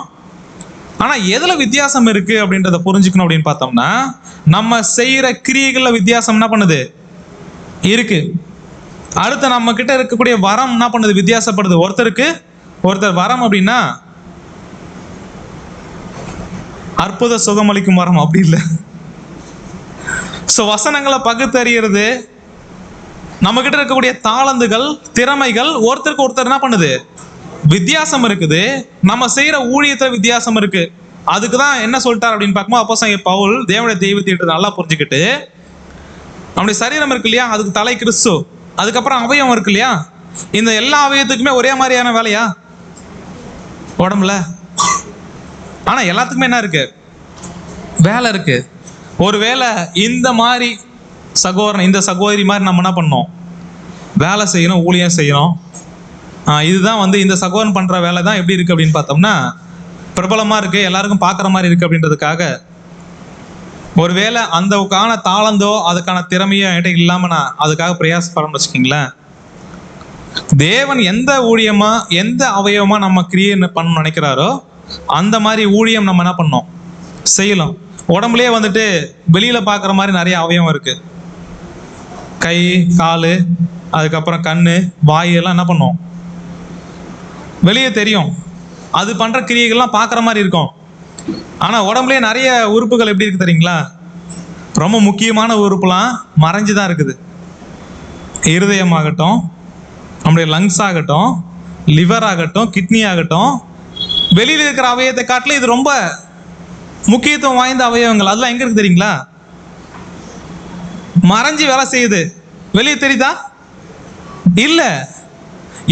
ஆனா எதுல வித்தியாசம் இருக்கு அப்படின்றத புரிஞ்சுக்கணும் அப்படின்னு பார்த்தோம்னா, நம்ம செய்யற கிரியைகள்ல வித்தியாசம் என்ன பண்ணுது இருக்கு. அடுத்து நம்ம கிட்ட இருக்கக்கூடிய வரம் என்ன பண்ணுது, வித்தியாசப்படுது. ஒருத்தர் வரம் அப்படின்னா அற்புத சுகமளிக்கும் வரம் அப்படி இல்லை. ஸோ வசனங்களை பகுத்தறியறது, நம்ம கிட்ட இருக்கக்கூடிய தாளந்துகள், திறமைகள், ஒருத்தருக்கு ஒருத்தர் என்ன பண்ணுது, வித்தியாசம் இருக்குது. நம்ம செய்யற ஊழியத்தை வித்தியாசம் இருக்கு. அதுக்கு தான் என்ன சொல்லிட்டார் அப்படின்னு பார்க்கும்போது, அப்போஸ்தலன் பவுல் தேவனுடைய தெய்வத்தை நல்லா புரிஞ்சுக்கிட்டு, நம்முடைய சரீரம் இருக்கு இல்லையா, அதுக்கு தலை கிறிஸ்து, அதுக்கப்புறம் அவயம் இருக்கு இல்லையா, இந்த எல்லா அவயத்துக்குமே ஒரே மாதிரியான வேலையா உடம்புல? ஆனா எல்லாத்துக்குமே என்ன இருக்கு, வேலை இருக்கு. ஒரு வேலை இந்த மாதிரி சகோதரன், இந்த சகோதரி மாதிரி நம்ம என்ன பண்ணோம், வேலை செய்யணும், ஊழியம் செய்யணும். இதுதான் வந்து இந்த சகோதரன் பண்ற வேலை தான் எப்படி இருக்கு அப்படின்னு பார்த்தோம்னா பிரபலமா இருக்கு, எல்லாருக்கும் பார்க்குற மாதிரி இருக்கு அப்படின்றதுக்காக, ஒருவேளை அந்தக்கான தாளந்தோ அதுக்கான திறமையோ என்கிட்ட இல்லாம நான் அதுக்காக பிரயாசப்படணும்னு வச்சுக்கிங்களேன், தேவன் எந்த ஊழியமா எந்த அவயவமா நம்ம கிரியேட் பண்ணணும்னு நினைக்கிறாரோ அந்த மாதிரி ஊழியம் நம்ம என்ன பண்ணோம், செய்யலாம். உடம்புலயே வந்துட்டு வெளியில பார்க்குற மாதிரி நிறைய அவயவம் இருக்கு, கை, காலு, அதுக்கப்புறம் கண்ணு, வாய் எல்லாம் என்ன பண்ணோம், வெளியே தெரியும். அது பண்ற கிரியைகள்லாம் பார்க்குற மாதிரி இருக்கும். ஆனா உடம்புலயே நிறைய உறுப்புகள் எப்படி இருக்கு தெரியுங்களா, ரொம்ப முக்கியமான உறுப்புலாம் மறைஞ்சுதான் இருக்குது. இருதயம் ஆகட்டும், நம்முடைய லங்ஸ் ஆகட்டும், லிவர் ஆகட்டும், கிட்னி ஆகட்டும், வெளியில இருக்கிற அவயத்தை காட்டில இது ரொம்ப முக்கியத்துவம் வாய்ந்த அவயவங்கள். அதெல்லாம் எங்க இருக்கு தெரியுங்களா, மறைஞ்சு வேலை செய்யுது. வெளியே தெரியுதா? இல்ல.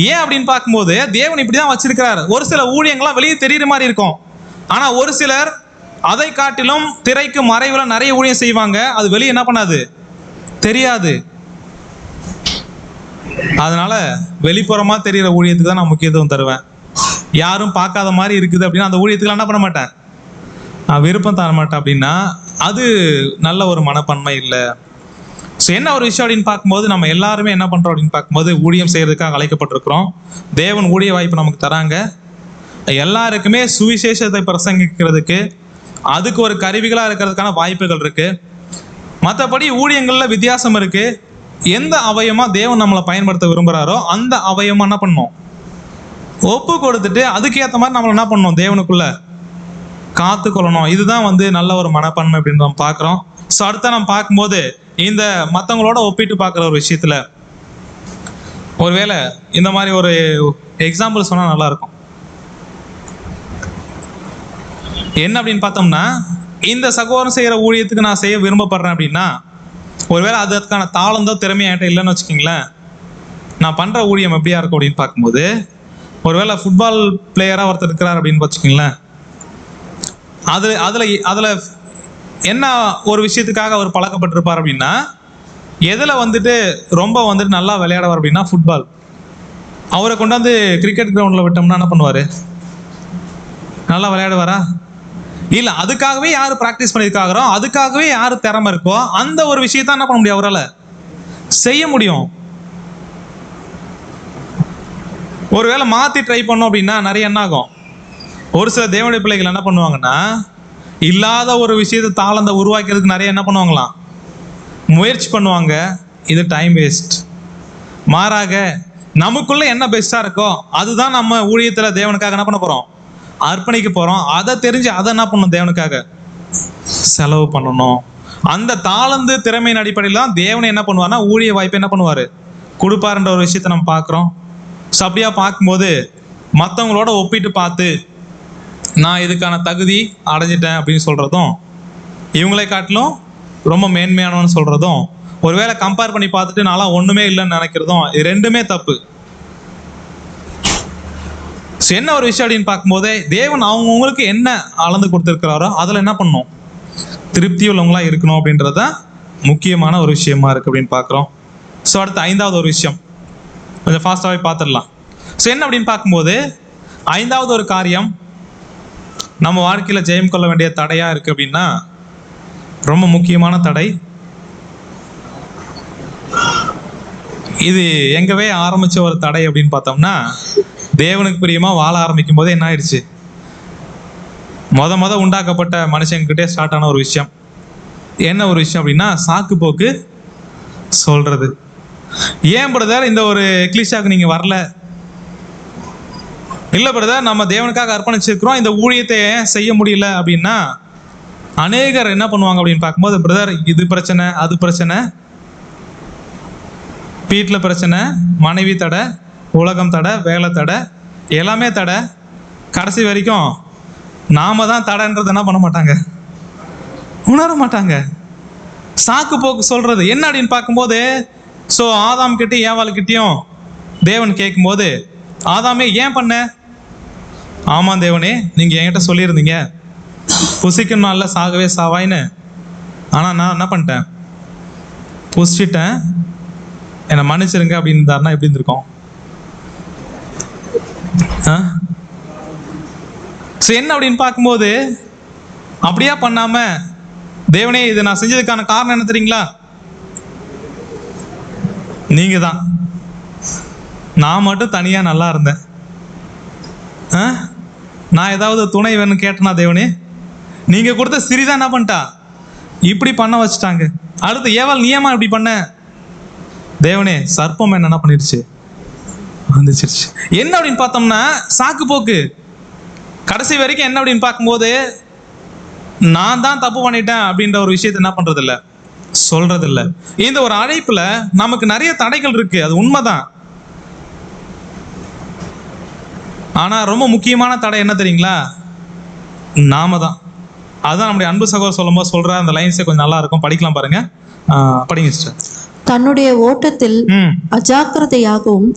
ஏன் அப்படின்னு பார்க்கும்போது, தேவன் இப்படிதான் வச்சிருக்கிறார். ஒரு சில ஊழியங்கள்லாம் வெளியே தெரியுற மாதிரி இருக்கும், ஆனா ஒரு சிலர் அதை காட்டிலும் திரைக்கு மறைவுல நிறைய ஊழியம் செய்வாங்க, அது வெளியே என்ன பண்ணாது, தெரியாது. அதனால வெளிப்புறமா தெரிகிற ஊழியத்துக்கு தான் நான் முக்கியத்துவம் தருவேன். யாரும் பார்க்காத மாதிரி இருக்குது அப்படின்னா அந்த ஊழியத்துக்கு என்ன பண்ண மாட்டேன், நான் விருப்பம் தர மாட்டேன். அப்படின்னா அது நல்ல ஒரு மனப்பான்மை இல்லை. ஸோ என்ன ஒரு விஷயம் அப்படின்னு பார்க்கும்போது நம்ம எல்லாருமே என்ன பண்றோம் அப்படின்னு பார்க்கும்போது ஊழியம் செய்யறதுக்காக அழைக்கப்பட்டிருக்கிறோம். தேவன் ஊழிய வாய்ப்பு நமக்கு தராங்க. எல்லாருக்குமே சுவிசேஷத்தை பிரசங்கிக்கிறதுக்கு அதுக்கு ஒரு கருவிகளா இருக்கிறதுக்கான வாய்ப்புகள் இருக்கு. மற்றபடி ஊழியங்கள்ல வித்தியாசம் இருக்கு. எந்த அவயமா தேவன் நம்மளை பயன்படுத்த விரும்புறாரோ அந்த அவயமா என்ன பண்ணணும், ஒப்பு கொடுத்துட்டு அதுக்கேற்ற மாதிரி நம்மளை என்ன பண்ணணும், தேவனுக்குள்ள காத்துக்கொள்ளணும். இதுதான் நல்ல ஒரு மனப்பான்மை அப்படின்னு நம்ம பார்க்குறோம். ஸோ அடுத்த நம்ம பார்க்கும்போது இந்த மற்றவங்களோட ஒப்பிட்டு பார்க்குற ஒரு விஷயத்துல ஒருவேளை இந்த மாதிரி ஒரு எக்ஸாம்பிள் சொன்னால் நல்லா இருக்கும். என்ன அப்படின்னு பார்த்தோம்னா, இந்த சகோதரன் செய்கிற ஊழியத்துக்கு நான் செய்ய விரும்பப்படுறேன் அப்படின்னா, ஒருவேளை அதற்கான தாளந்தோ திறமையா என்கிட்ட இல்லைன்னு வச்சுக்கிங்களேன், நான் பண்ணுற ஊழியம் எப்படியா இருக்கும் அப்படின்னு பார்க்கும்போது, ஒருவேளை ஃபுட்பால் பிளேயராக ஒருத்தர் இருக்கிறார் அப்படின்னு வச்சுக்கிங்களேன், அதில் என்ன ஒரு விஷயத்துக்காக அவர் பழக்கப்பட்டிருப்பார் அப்படின்னா, எதில் ரொம்ப நல்லா விளையாடுவார் அப்படின்னா ஃபுட்பால். அவரை கொண்டாந்து கிரிக்கெட் கிரவுண்டில் விட்டோம்னா என்ன பண்ணுவார், நல்லா விளையாடுவாரா? இல்லை, அதுக்காகவே யார் ப்ராக்டிஸ் பண்ணியிருக்காங்களோ, அதுக்காகவே யார் திறமை இருக்கோ அந்த ஒரு விஷயத்தான் என்ன பண்ண முடியும், அவரால் செய்ய முடியும். ஒருவேளை மாற்றி ட்ரை பண்ணோம் அப்படின்னா நிறைய என்ன ஆகும், ஒரு சில தேவனுடைய பிள்ளைகள் என்ன பண்ணுவாங்கன்னா, இல்லாத ஒரு விஷயத்தை தாளந்த உருவாக்கிறதுக்கு நிறைய என்ன பண்ணுவாங்களாம், முயற்சி பண்ணுவாங்க. இது டைம் வேஸ்ட். மாறாக நமக்குள்ள என்ன பெஸ்ட்டாக இருக்கோ அதுதான் நம்ம ஊழியத்தில் தேவனுக்காக என்ன பண்ண போகிறோம், அர்ப்பணிக்க போகிறோம். அதை தெரிஞ்சு அதை என்ன பண்ணணும், தேவனுக்காக செலவு பண்ணணும். அந்த தாளந்து திறமையின் அடிப்படையில் தான் தேவனை என்ன பண்ணுவார்னா ஊழிய வாய்ப்பு என்ன பண்ணுவார், கொடுப்பாருன்ற ஒரு விஷயத்தை நம்ம பார்க்குறோம். ஸோ அப்படியா பார்க்கும்போது மற்றவங்களோட ஒப்பிட்டு பார்த்து நான் இதுக்கான தகுதி அடைஞ்சிட்டேன் அப்படின்னு சொல்கிறதும், இவங்களை காட்டிலும் ரொம்ப மேன்மையானவன்னு சொல்கிறதும், ஒருவேளை கம்பேர் பண்ணி பார்த்துட்டு நான்லாம் ஒன்றுமே இல்லைன்னு நினைக்கிறதும், இது ரெண்டுமே தப்பு. ஸோ என்ன ஒரு விஷயம் அப்படின்னு பார்க்கும்போதே, தேவன் அவங்கவுங்களுக்கு என்ன அளந்து கொடுத்துருக்கிறாரோ அதில் என்ன பண்ணணும், திருப்தி உள்ளவங்களா இருக்கணும் அப்படின்றது தான் முக்கியமான ஒரு விஷயமா இருக்குது அப்படின்னு பார்க்குறோம். ஸோ அடுத்து 5வது ஒரு விஷயம் கொஞ்சம் ஃபாஸ்ட்டாகவே பார்த்துடலாம். ஸோ என்ன அப்படின்னு பார்க்கும்போது 5வது ஒரு காரியம் நம்ம வாழ்க்கையில் ஜெயம் கொள்ள வேண்டிய தடையாக இருக்குது அப்படின்னா, ரொம்ப முக்கியமான தடை இது. எங்கவே ஆரம்பித்த ஒரு தடை அப்படின்னு பார்த்தோம்னா, தேவனுக்கு பிரியமாக வாழ ஆரம்பிக்கும் போதே என்ன ஆயிடுச்சு, மொத உண்டாக்கப்பட்ட மனுஷங்கிட்டே ஸ்டார்ட் ஆன ஒரு விஷயம். என்ன ஒரு விஷயம் அப்படின்னா, சாக்கு போக்கு சொல்றது. ஏன் பிரதர் இந்த ஒரு கிளிஷாக்கு நீங்க வரல? இல்ல பிரதர், நம்ம தேவனுக்காக அர்ப்பணிச்சிருக்கிறோம், இந்த ஊழியத்தை ஏன் செய்ய முடியல அப்படின்னா, அநேகர் என்ன பண்ணுவாங்க அப்படின்னு பார்க்கும்போது, பிரதர் இது பிரச்சனை, அது பிரச்சனை, வீட்டில் பிரச்சனை, மனைவி தடை, உலகம் தடை, வேலை தடை, எல்லாமே தடை. கடைசி வரைக்கும் நாம தான் தடைன்றது என்ன பண்ண மாட்டாங்க, உணர மாட்டாங்க. சாக்கு போக்கு சொல்றது என்ன அப்படின்னு பார்க்கும்போது, ஸோ ஆதாம் கிட்டையும் ஏவாளுக்கிட்டையும் தேவன் கேட்கும்போது, ஆதாமே ஏன் பண்ண? ஆமாம் தேவனே, நீங்கள் என்கிட்ட சொல்லியிருந்தீங்க புசிக்கும் நாளில் சாகவே சாவாயின்னு. ஆனால் நான் என்ன பண்ணிட்டேன், புசிச்சிட்டேன், என்னை மன்னிச்சிருங்க அப்படின்னு இருந்தாருன்னா எப்படி இருந்திருக்கும்? ஸோ என்ன அப்படின்னு பார்க்கும்போது, அப்படியா பண்ணாம, தேவனே இது நான் செஞ்சதுக்கான காரணம் என்ன தெரியுங்களா, நீங்க தான். நான் மட்டும் தனியா நல்லா இருந்தேன், நான் ஏதாவது துணை வேணும்னு கேட்டேனா தேவனே, நீங்க கொடுத்த சிறிதான் என்ன பண்ணிட்டா இப்படி பண்ண வச்சுட்டாங்க. அடுத்து ஏவாள் நீயமா இப்படி பண்ண? தேவனே சர்ப்பம் என்ன பண்ணிடுச்சு, வந்துச்சிருச்சு. என்ன அப்படின்னு பார்த்தோம்னா சாக்கு போக்கு. கடைசி வரைக்கும் என்ன அப்படின்னு பார்க்கும்போது, நான் தான் தப்பு பண்ணிட்டேன் அப்படின்ற ஒரு விஷயத்தை என்ன பண்றது இல்லை, சொல்றது இல்லை. இந்த ஒரு அழைப்புல நமக்கு நிறைய தடைகள் இருக்கு, அது உண்மைதான். ஆனா ரொம்ப முக்கியமான தடை என்ன தெரியுங்களா, நாம தான். அதுதான் நம்முடைய அன்பு சகோதரர் சொல்லும்போது சொல்ற அந்த லைன்ஸே கொஞ்சம் நல்லா இருக்கும், படிக்கலாம் பாருங்க. படிங்க சிஸ்டர். தன்னுடைய ஓட்டத்தில் அஜாக்கிரதையாகவும்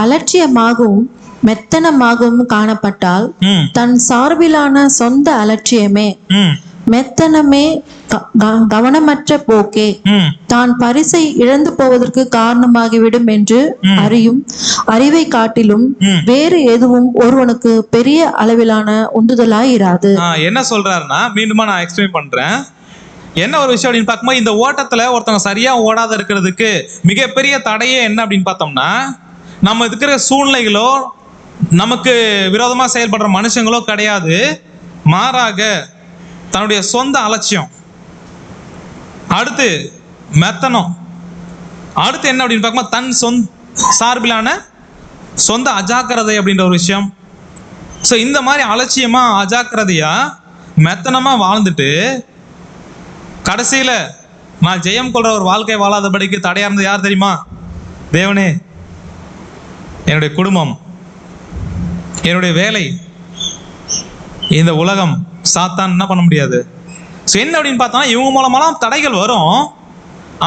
அலட்சியமாகவும் மெத்தனமாகவும் காணப்பட்டால், தன் சார்பிலான சொந்த அலட்சியமே, மெத்தனமே, கவனமற்ற போக்கே தான் பரிசை இழந்து போவதற்கு காரணமாகிவிடும் என்று அறியும் அறிவை காட்டிலும் வேறு எதுவும் ஒருவனுக்கு பெரிய அளவிலான உந்துதலாய் இராது. என்ன சொல்றாருன்னா, மீண்டுமா நான் எக்ஸ்பிளைன் பண்றேன். என்ன ஒரு விஷயம் அப்படின்னு பார்க்கும்போது, இந்த ஓட்டத்துல ஒருத்தவங்க சரியா ஓடாத இருக்கிறதுக்கு மிகப்பெரிய தடையே என்ன அப்படின்னு பார்த்தோம்னா, நம்ம இருக்கிற சூழ்நிலைகளோ நமக்கு விரோதமா செயல்படுற மனுஷங்களோ கிடையாது. மாறாக தன்னுடைய சொந்த அலட்சியம், அடுத்து மெத்தனம், அடுத்து என்ன அப்படின்னு பார்க்கும்போது தன் சார்பிலான சொந்த அஜாக்கிரதை அப்படின்ற ஒரு விஷயம். ஸோ இந்த மாதிரி அலட்சியமா அஜாக்கிரதையா மெத்தனமா வாழ்ந்துட்டு கடைசியில நான் ஜெயம் கொள்ற ஒரு வாழ்க்கை வாழாதபடிக்கு தடையா இருந்தது யார் தெரியுமா? தேவனே. என்னுடைய குடும்பம், என்னுடைய வேலை, இந்த உலகம், சாத்தான் என்ன பண்ண முடியாது. ஸோ என்ன அப்படின்னு பார்த்தோம்னா, இவங்க மூலமாலாம் தடைகள் வரும்.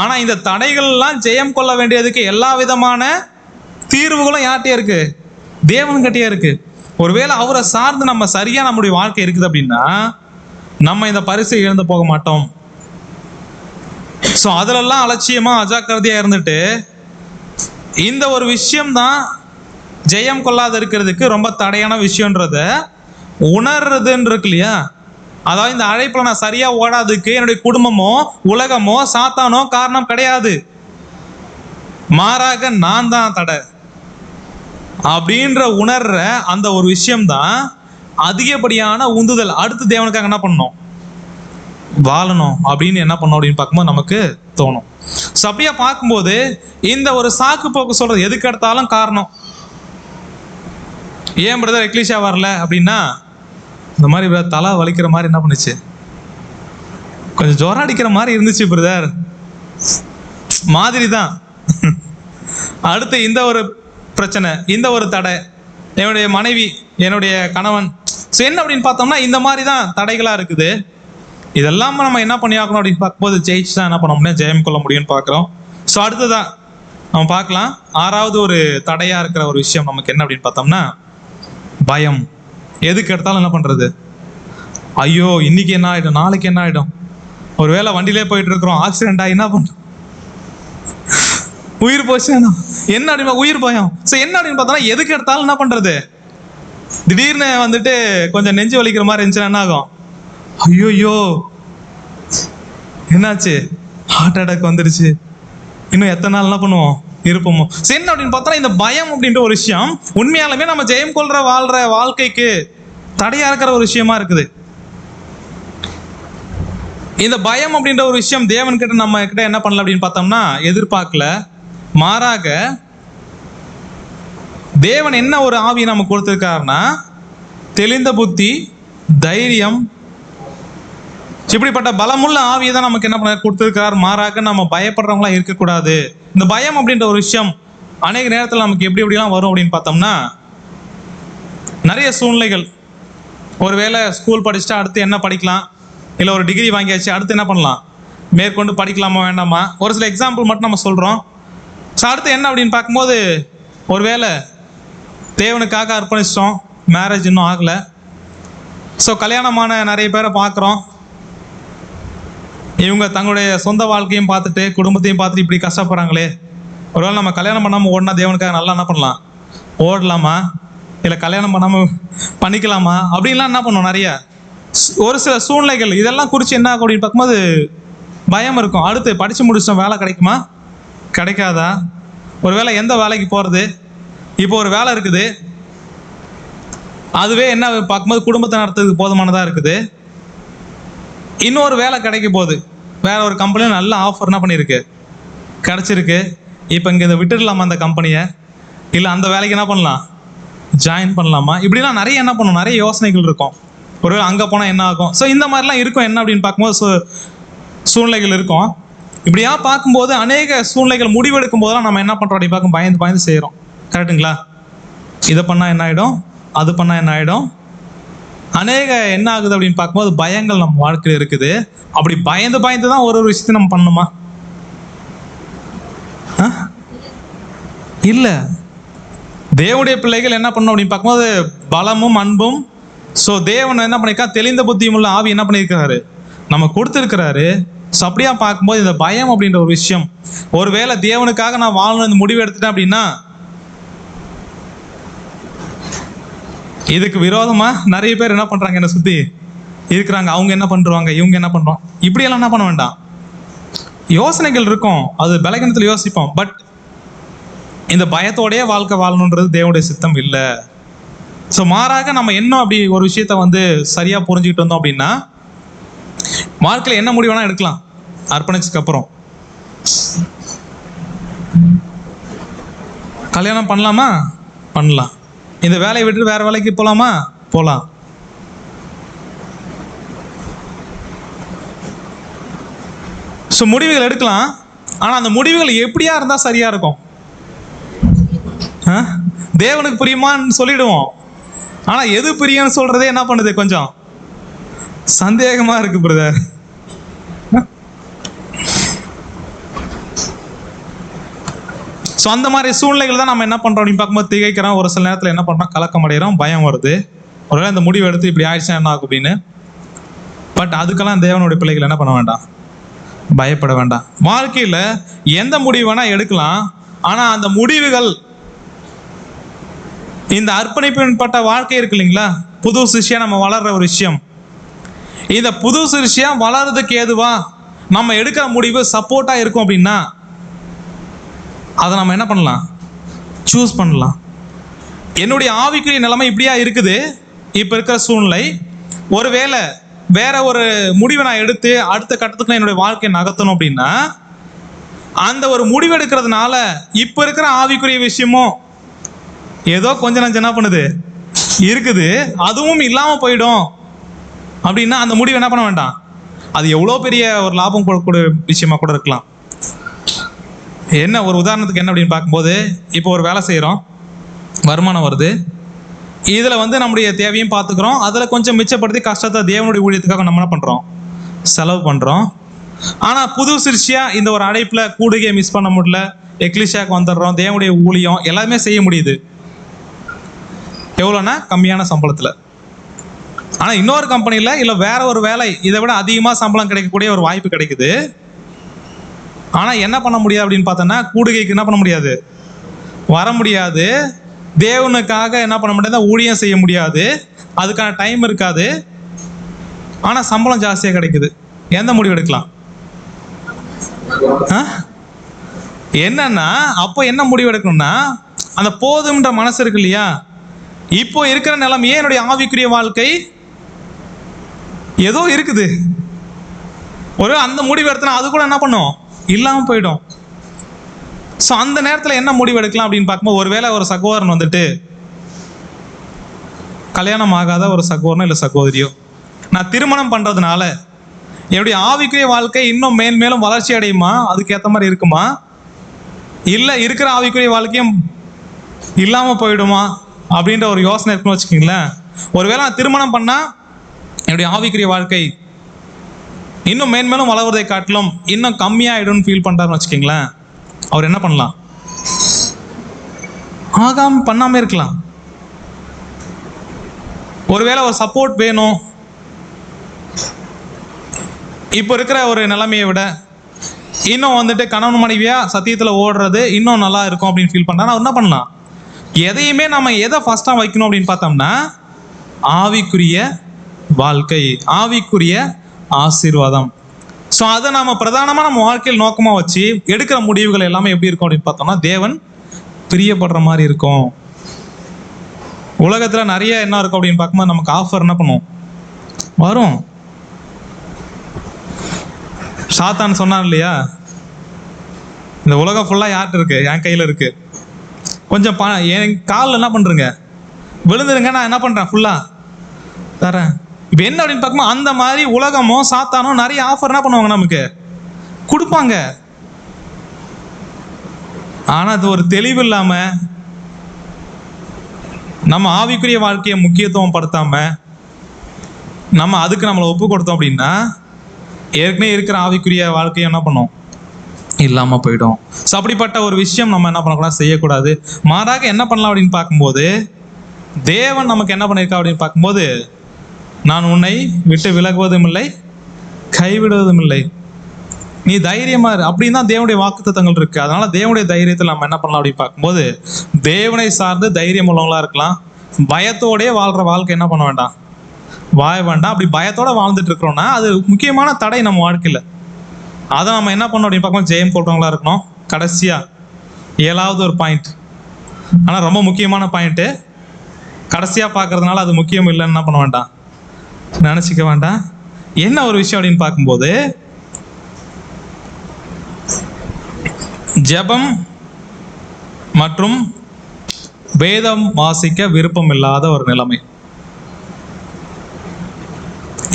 ஆனா இந்த தடைகள்லாம் ஜெயம் கொள்ள வேண்டியதுக்கு எல்லா விதமான தீர்வுகளும் யார்கிட்டயே இருக்கு? தேவன்கிட்டயே இருக்கு. ஒருவேளை அவரை சார்ந்து நம்ம சரியா நம்முடைய வாழ்க்கை இருக்குது அப்படின்னா நம்ம இந்த பரிசை இழந்து போக மாட்டோம். ஸோ அதுலெல்லாம் அலட்சியமா அஜாக்கிரதையா இருந்துட்டு இந்த ஒரு விஷயம்தான் ஜெயம் கொள்ளாத இருக்கிறதுக்கு ரொம்ப தடையான விஷயம்ன்றத உணர்றதுன்னு இருக்கு இல்லையா? அதாவது இந்த அழைப்புல நான் சரியா ஓடாதுக்கு என்னுடைய குடும்பமோ உலகமோ சாத்தானோ காரணம் கிடையாது, மாறாக நான் தான் தடை அப்படின்ற உணர்ற அந்த ஒரு விஷயம்தான் அதிகப்படியான உந்துதல். அடுத்து தேவனுக்காக என்ன பண்ணணும்? வாழணும் அப்படின்னு என்ன பண்ணணும் அப்படின்னு பார்க்கும்போது நமக்கு தோணும். ஸோ அப்படியே பார்க்கும்போது இந்த ஒரு சாக்கு போக்கு சொல்றது எதுக்கு எடுத்தாலும் காரணம். ஏன் பிரதர் எக்லீஷா வரல அப்படின்னா, இந்த மாதிரி தலை வலிக்கிற மாதிரி என்ன பண்ணுச்சு, கொஞ்சம் ஜோரம் அடிக்கிற மாதிரி இருந்துச்சு பிரதர் மாதிரி தான். அடுத்து இந்த ஒரு பிரச்சனை, இந்த ஒரு தடை, என்னுடைய மனைவி, என்னுடைய கணவன். ஸோ என்ன அப்படின்னு பார்த்தோம்னா இந்த மாதிரி தான் தடைகளாக இருக்குது. இதெல்லாம் நம்ம என்ன பண்ணி ஆகணும் அப்படின்னு பார்க்கும்போது ஜெயிச்சு தான் என்ன பண்ண முடியும், ஜெயம் கொள்ள முடியும்னு பார்க்குறோம். ஸோ அடுத்ததான் நம்ம பார்க்கலாம், 6வது ஒரு தடையாக இருக்கிற ஒரு விஷயம் நமக்கு என்ன அப்படின்னு பார்த்தோம்னா பயம். எதுக்கு எடுத்தாலும் என்ன பண்ணுறது, ஐயோ இன்னைக்கு என்ன ஆகிடும், நாளைக்கு என்ன ஆகிடும், ஒருவேளை வண்டியிலே போயிட்டு இருக்கிறோம் ஆக்சிடென்ட் ஆகி என்ன பண்ணுறோம், உயிர் போச்சு என்ன அப்படின்னு உயிர் பயம். ஸோ என்ன அப்படின்னு பார்த்தோம்னா எதுக்கு எடுத்தாலும் என்ன பண்ணுறது, திடீர்னு வந்துட்டு கொஞ்சம் நெஞ்சு வலிக்கிற மாதிரி இருந்துச்சுன்னா என்ன ஆகும், ஐயோயோ என்னாச்சு, ஹார்ட் அட்டாக் வந்துருச்சு, இன்னும் எத்தனை நாள் என்ன பண்ணுவோம் இருப்போமோ. என்ன அப்படின்னு பார்த்தா இந்த பயம் அப்படின்ற ஒரு விஷயம் உண்மையாலுமே நம்ம ஜெயம் கொள்ற வாழ்ற வாழ்க்கைக்கு தடையா இருக்கிற ஒரு விஷயமா இருக்குது. இந்த பயம் அப்படின்ற ஒரு விஷயம் தேவன் கிட்ட நம்ம கிட்ட என்ன பண்ணல அப்படின்னு பார்த்தோம்னா எதிர்பார்க்கல, மாறாக தேவன் என்ன ஒரு ஆவியை நம்ம கொடுத்திருக்காருன்னா தெளிந்த புத்தி, தைரியம், இப்படிப்பட்ட பலமுள்ள ஆவியை தான் நமக்கு என்ன பண்ண கொடுத்திருக்காரு. மாறாக நம்ம பயப்படுறவங்களா இருக்கக்கூடாது. இந்த பயம் அப்படின்ற ஒரு விஷயம் அநேக நேரத்தில் நமக்கு எப்படி எப்படிலாம் வரும் அப்படின்னு பார்த்தோம்னா, நிறைய சூழ்நிலைகள், ஒருவேளை ஸ்கூல் படிச்சுட்டா அடுத்து என்ன படிக்கலாம், இல்லை ஒரு டிகிரி வாங்கியாச்சு அடுத்து என்ன பண்ணலாம், மேற்கொண்டு படிக்கலாமா வேண்டாமா, ஒரு சில எக்ஸாம்பிள் மட்டும் நம்ம சொல்கிறோம். ஸோ அடுத்து என்ன அப்படின்னு பார்க்கும்போது ஒருவேளை தேவனுக்காக அர்ப்பணிச்சிட்டோம், மேரேஜ் இன்னும் ஆகலை, ஸோ கல்யாணமான நிறைய பேரை பார்க்குறோம், இவங்க தங்களுடைய சொந்த வாழ்க்கையும் பார்த்துட்டு குடும்பத்தையும் பார்த்துட்டு இப்படி கஷ்டப்படுறாங்களே, ஒருவேளை நம்ம கல்யாணம் பண்ணாமல் ஓடினா தேவனுக்காக நல்லா என்ன பண்ணலாம், ஓடலாமா, இல்லை கல்யாணம் பண்ணாமல் பண்ணிக்கலாமா அப்படின்லாம் என்ன பண்ணுவோம். நிறைய ஒரு சில சூழ்நிலைகள் இதெல்லாம் குறித்து என்ன ஆகும் அப்படின்னு பார்க்கும்போது பயம் இருக்கும். அடுத்து படித்து முடிச்சிட்டோம், வேலை கிடைக்குமா கிடைக்காதா, ஒரு வேளை எந்த வேலைக்கு போகிறது, இப்போ ஒரு வேலை இருக்குது அதுவே என்ன பார்க்கும்போது குடும்பத்தை நடத்துறதுக்கு போதுமானதாக இருக்குது, இன்னொரு வேலை கிடைக்க போகுது, வேற ஒரு கம்பெனியில் நல்ல ஆஃபர் என்ன பண்ணியிருக்கு கிடச்சிருக்கு, இப்போ இங்கே இதை விட்டுடலாமா அந்த கம்பெனியை, இல்லை அந்த வேலைக்கு என்ன பண்ணலாம் ஜாயின் பண்ணலாமா, இப்படிலாம் நிறைய என்ன பண்ணணும், நிறைய யோசனைகள் இருக்கும். ஒருவேளை அங்கே போனால் என்ன ஆகும். ஸோ இந்த மாதிரிலாம் இருக்கும். என்ன அப்படின்னு பார்க்கும்போது சூழ்நிலைகள் இருக்கும். இப்படியா பார்க்கும்போது அநேக சூழ்நிலைகள் முடிவெடுக்கும் போதெல்லாம் நம்ம என்ன பண்ணுறோம் அப்படி பார்க்கும் பயந்து பயந்து செய்கிறோம். கரெக்டுங்களா? இதை பண்ணால் என்ன ஆகிடும், அது பண்ணால் என்ன ஆகிடும், அநேக என்ன ஆகுது அப்படின்னு பார்க்கும்போது பயங்கள் நம்ம வாழ்க்கையில் இருக்குது. அப்படி பயந்து பயந்து தான் ஒரு விஷயத்தை நம்ம பண்ணணுமா? இல்லை. தேவனுடைய பிள்ளைகள் என்ன பண்ணணும் அப்படின்னு பார்க்கும்போது பலமும் அன்பும். ஸோ தேவன் என்ன பண்ணியிருக்கா, தெளிந்த புத்தியும் உள்ள ஆவி என்ன பண்ணியிருக்கிறாரு நம்ம கொடுத்துருக்கிறாரு. ஸோ அப்படியா பார்க்கும்போது இந்த பயம் அப்படின்ற ஒரு விஷயம், ஒருவேளை தேவனுக்காக நான் வாழணும் முடிவு எடுத்துட்டேன் அப்படின்னா இதுக்கு விரோதமா நிறைய பேர் என்ன பண்றாங்க, என்ன சுத்தி இருக்கிறாங்க, அவங்க என்ன பண்ணுவாங்க, இவங்க என்ன பண்றோம், இப்படியெல்லாம் என்ன பண்ண வேண்டாம். யோசனைகள் இருக்கும், அது பலகீனத்தில் யோசிப்போம். பட் இந்த பயத்தோடய வாழ்க்கை வாழணுன்றது தேவனுடைய சித்தம் இல்லை. ஸோ மாறாக நம்ம என்ன அப்படி ஒரு விஷயத்த வந்து சரியா புரிஞ்சுக்கிட்டு வந்தோம் அப்படின்னா, வாழ்க்கையில் என்ன முடிவு வேணா எடுக்கலாம். அர்ப்பணிச்சதுக்கு அப்புறம் கல்யாணம் பண்ணலாமா, பண்ணலாம். இந்த வேலையை விட்டு வேற வேலைக்கு போலாமா, போலாம். ஸோ முடிவுகள் எடுக்கலாம். ஆனால் அந்த முடிவுகள் எப்படியா இருந்தால் சரியா இருக்கும், தேவனுக்கு பிரியமான்னு சொல்லிடுவோம். ஆனால் எது பிரியம்னு சொல்றதே என்ன பண்ணுது, கொஞ்சம் சந்தேகமா இருக்கு பிரதர். ஸோ அந்த மாதிரி சூழ்நிலைகள் தான் நம்ம என்ன பண்றோம் அப்படின்னு பார்க்கும்போது திகைக்கிறோம். ஒரு சில நேரத்தில் என்ன பண்றோம், கலக்கம் அடைகிறோம், பயம் வருது. ஒருவேளை இந்த முடிவு எடுத்து இப்படி ஆயிடுச்சா என்ன ஆகும் அப்படின்னு. பட் அதுக்கெல்லாம் தேவனுடைய பிள்ளைகள் என்ன பண்ண வேண்டாம், பயப்பட வேண்டாம். வாழ்க்கையில எந்த முடிவு வேணா எடுக்கலாம். ஆனா அந்த முடிவுகள், இந்த அர்ப்பணிப்பட்ட வாழ்க்கை இருக்கு இல்லைங்களா, புது சிஷ்யா நம்ம வளர்ற ஒரு விஷயம், இந்த புது சிஷ்யா வளர்றதுக்கு ஏதுவா நம்ம எடுக்கிற முடிவு சப்போர்ட்டா இருக்கும் அப்படின்னா அதை நம்ம என்ன பண்ணலாம், சூஸ் பண்ணலாம். என்னுடைய ஆவிக்குரிய நிலைமை இப்படியா இருக்குது, இப்ப இருக்கிற சூழ்நிலை, ஒருவேளை வேற ஒரு முடிவை நான் எடுத்து அடுத்த கட்டத்துக்கு என்னுடைய வாழ்க்கையை நகர்த்தணும் அப்படின்னா, அந்த ஒரு முடிவு எடுக்கிறதுனால இப்ப இருக்கிற ஆவிக்குரிய விஷயமும் ஏதோ கொஞ்சம் நஞ்சம் என்ன பண்ணுது இருக்குது, அதுவும் இல்லாம போயிடும் அப்படின்னா அந்த முடிவு என்ன பண்ண வேண்டாம். அது எவ்வளோ பெரிய ஒரு லாபம் கொடுக்கக்கூடிய விஷயமா கூட இருக்கலாம். என்ன ஒரு உதாரணத்துக்கு என்ன அப்படின்னு பார்க்கும்போது, இப்போ ஒரு வேலை செய்கிறோம், வருமானம் வருது, இதில் வந்து நம்முடைய தேவையும் பார்த்துக்கிறோம், அதில் கொஞ்சம் மிச்சப்படுத்தி கஷ்டத்தை தேவனுடைய ஊழியத்துக்காக நம்ம என்ன பண்ணுறோம், செலவு பண்ணுறோம். ஆனால் புது சிருஷ்டியாக இந்த ஒரு அழைப்பில் கூடுகையை மிஸ் பண்ண முடியல, எக்லிஷியாவுக்கு வந்துடுறோம், தேவனுடைய ஊழியம் எல்லாமே செய்ய முடியுது. எவ்வளோன்னா கம்மியான சம்பளத்தில். ஆனால் இன்னொரு கம்பெனியில் இல்லை வேற ஒரு வேலை இதை விட அதிகமாக சம்பளம் கிடைக்கக்கூடிய ஒரு வாய்ப்பு கிடைக்குது. ஆனால் என்ன பண்ண முடியாது அப்படின்னு பார்த்தோன்னா, கூடுகைக்கு என்ன பண்ண முடியாது, வர முடியாது. தேவனுக்காக என்ன பண்ண முடியாது, ஊழியம் செய்ய முடியாது, அதுக்கான டைம் இருக்காது. ஆனால் சம்பளம் ஜாஸ்தியாக கிடைக்குது. எந்த முடிவு எடுக்கலாம்? என்னன்னா அப்போ என்ன முடிவு எடுக்கணும்னா, அந்த போதும்ன்ற மனசு இருக்கு இல்லையா, இப்போ இருக்கிற நிலைமையே என்னுடைய ஆவிக்குரிய வாழ்க்கை ஏதோ இருக்குது, ஒரு அந்த முடிவு எடுத்தனா அது கூட என்ன பண்ணும், இல்லாமல் போயிடும். ஸோ அந்த நேரத்தில் என்ன முடிவு எடுக்கலாம் அப்படின்னு பார்க்கும்போது, ஒருவேளை ஒரு சகோதரன் வந்துட்டு, கல்யாணம் ஆகாத ஒரு சகோதரனோ இல்லை சகோதரியோ, நான் திருமணம் பண்ணுறதுனால என்னுடைய ஆவிக்குரிய வாழ்க்கை இன்னும் மேன்மேலும் வளர்ச்சி அடையுமா, அதுக்கு ஏற்ற மாதிரி இருக்குமா, இல்லை இருக்கிற ஆவிக்குரிய வாழ்க்கையும் இல்லாமல் போயிடுமா அப்படின்ற ஒரு யோசனை இருக்குன்னு வச்சுக்கிங்களேன். ஒருவேளை நான் திருமணம் பண்ணால் என்னுடைய ஆவிக்குரிய வாழ்க்கை இன்னும் மேன்மேலும் வளர்வதை காட்டிலும் இன்னும் கம்மியாயிடும்னு ஃபீல் பண்ணுறாருன்னு வச்சுக்கிங்களேன். அவர் என்ன பண்ணலாம், ஆகாம பண்ணாமல் இருக்கலாம். ஒருவேளை ஒரு சப்போர்ட் வேணும், இப்போ இருக்கிற ஒரு நிலைமையை விட இன்னும் வந்துட்டு கணவன் மனைவியா சத்தியத்தில் ஓடுறது இன்னும் நல்லா இருக்கும் அப்படின்னு ஃபீல் பண்ணுறாரு. அவர் என்ன பண்ணலாம், எதையுமே நம்ம எதை ஃபர்ஸ்டாக வைக்கணும் அப்படின்னு பார்த்தோம்னா, ஆவிக்குரிய வாழ்க்கை, ஆவிக்குரிய ஆசீர்வாதம். ஸோ அதை நம்ம பிரதானமாக நம்ம வாழ்க்கையில் நோக்கமாக வச்சு எடுக்கிற முடிவுகள் எல்லாமே எப்படி இருக்கும் அப்படின்னு பார்த்தோம்னா, தேவன் பிரியப்படுற மாதிரி இருக்கும். உலகத்தில் நிறைய என்ன இருக்கும் அப்படின்னு பார்க்கும்போது, நமக்கு ஆஃபர் என்ன பண்ணுவோம், வரும். சாத்தான் சொன்னான் இல்லையா, இந்த உலகம் ஃபுல்லாக யார்கிட்ட இருக்கு, என் கையில் இருக்கு, கொஞ்சம் என் காலில் என்ன பண்ணுறங்க, விழுந்துருங்க, நான் என்ன பண்ணுறேன், ஃபுல்லாக தரேன். இப்போ என்ன அப்படின்னு பார்க்கும்போது, அந்த மாதிரி உலகமும் சாத்தானும் நிறைய ஆஃபர் என்ன பண்ணுவாங்க, நமக்கு கொடுப்பாங்க. ஆனால் அது ஒரு தெளிவு இல்லாமல் நம்ம ஆவிக்குரிய வாழ்க்கையை முக்கியத்துவம் படுத்தாம நம்ம அதுக்கு நம்மளை ஒப்பு கொடுத்தோம் அப்படின்னா, ஏற்கனவே இருக்கிற ஆவிக்குரிய வாழ்க்கையை என்ன பண்ணும், இல்லாமல் போயிடும். ஸோ அப்படிப்பட்ட ஒரு விஷயம் நம்ம என்ன பண்ணக்கூடாது, செய்யக்கூடாது. மாறாக என்ன பண்ணலாம் அப்படின்னு பார்க்கும்போது, தேவன் நமக்கு என்ன பண்ணியிருக்கா அப்படின்னு பார்க்கும்போது, நான் உன்னை விட்டு விலகுவதும் இல்லை, கைவிடுவதும் இல்லை, நீ தைரியமா இரு அப்படின்னு தான் தேவனுடைய வாக்குத்தத்தங்கள் இருக்கு. அதனால தேவனுடைய தைரியத்தில் நம்ம என்ன பண்ணலாம் அப்படின்னு பார்க்கும்போது, தேவனை சார்ந்து தைரியம் உள்ளவங்களா இருக்கலாம். பயத்தோடய வாழ்ற வாழ்க்கை என்ன பண்ண வேண்டாம், வாய வேண்டாம். அப்படி பயத்தோட வாழ்ந்துட்டு இருக்கிறோம்னா அது முக்கியமான தடை நம்ம வாழ்க்கையில. அதை நம்ம என்ன பண்ணோம் அப்படின்னு பார்க்கும்போது ஜெயம் கொள்றவங்களா இருக்கணும். கடைசியா 7வது ஒரு பாயிண்ட், ஆனா ரொம்ப முக்கியமான பாயிண்ட். கடைசியா பார்க்கறதுனால அது முக்கியம் இல்லைன்னு என்ன பண்ண வேண்டாம், நினைச்சிக்க வேண்டாம். என்ன ஒரு விஷயம் அப்படின்னு பார்க்கும்போது, ஜெபம் மற்றும் வேதம் வாசிக்க விருப்பம் இல்லாத ஒரு நிலைமை.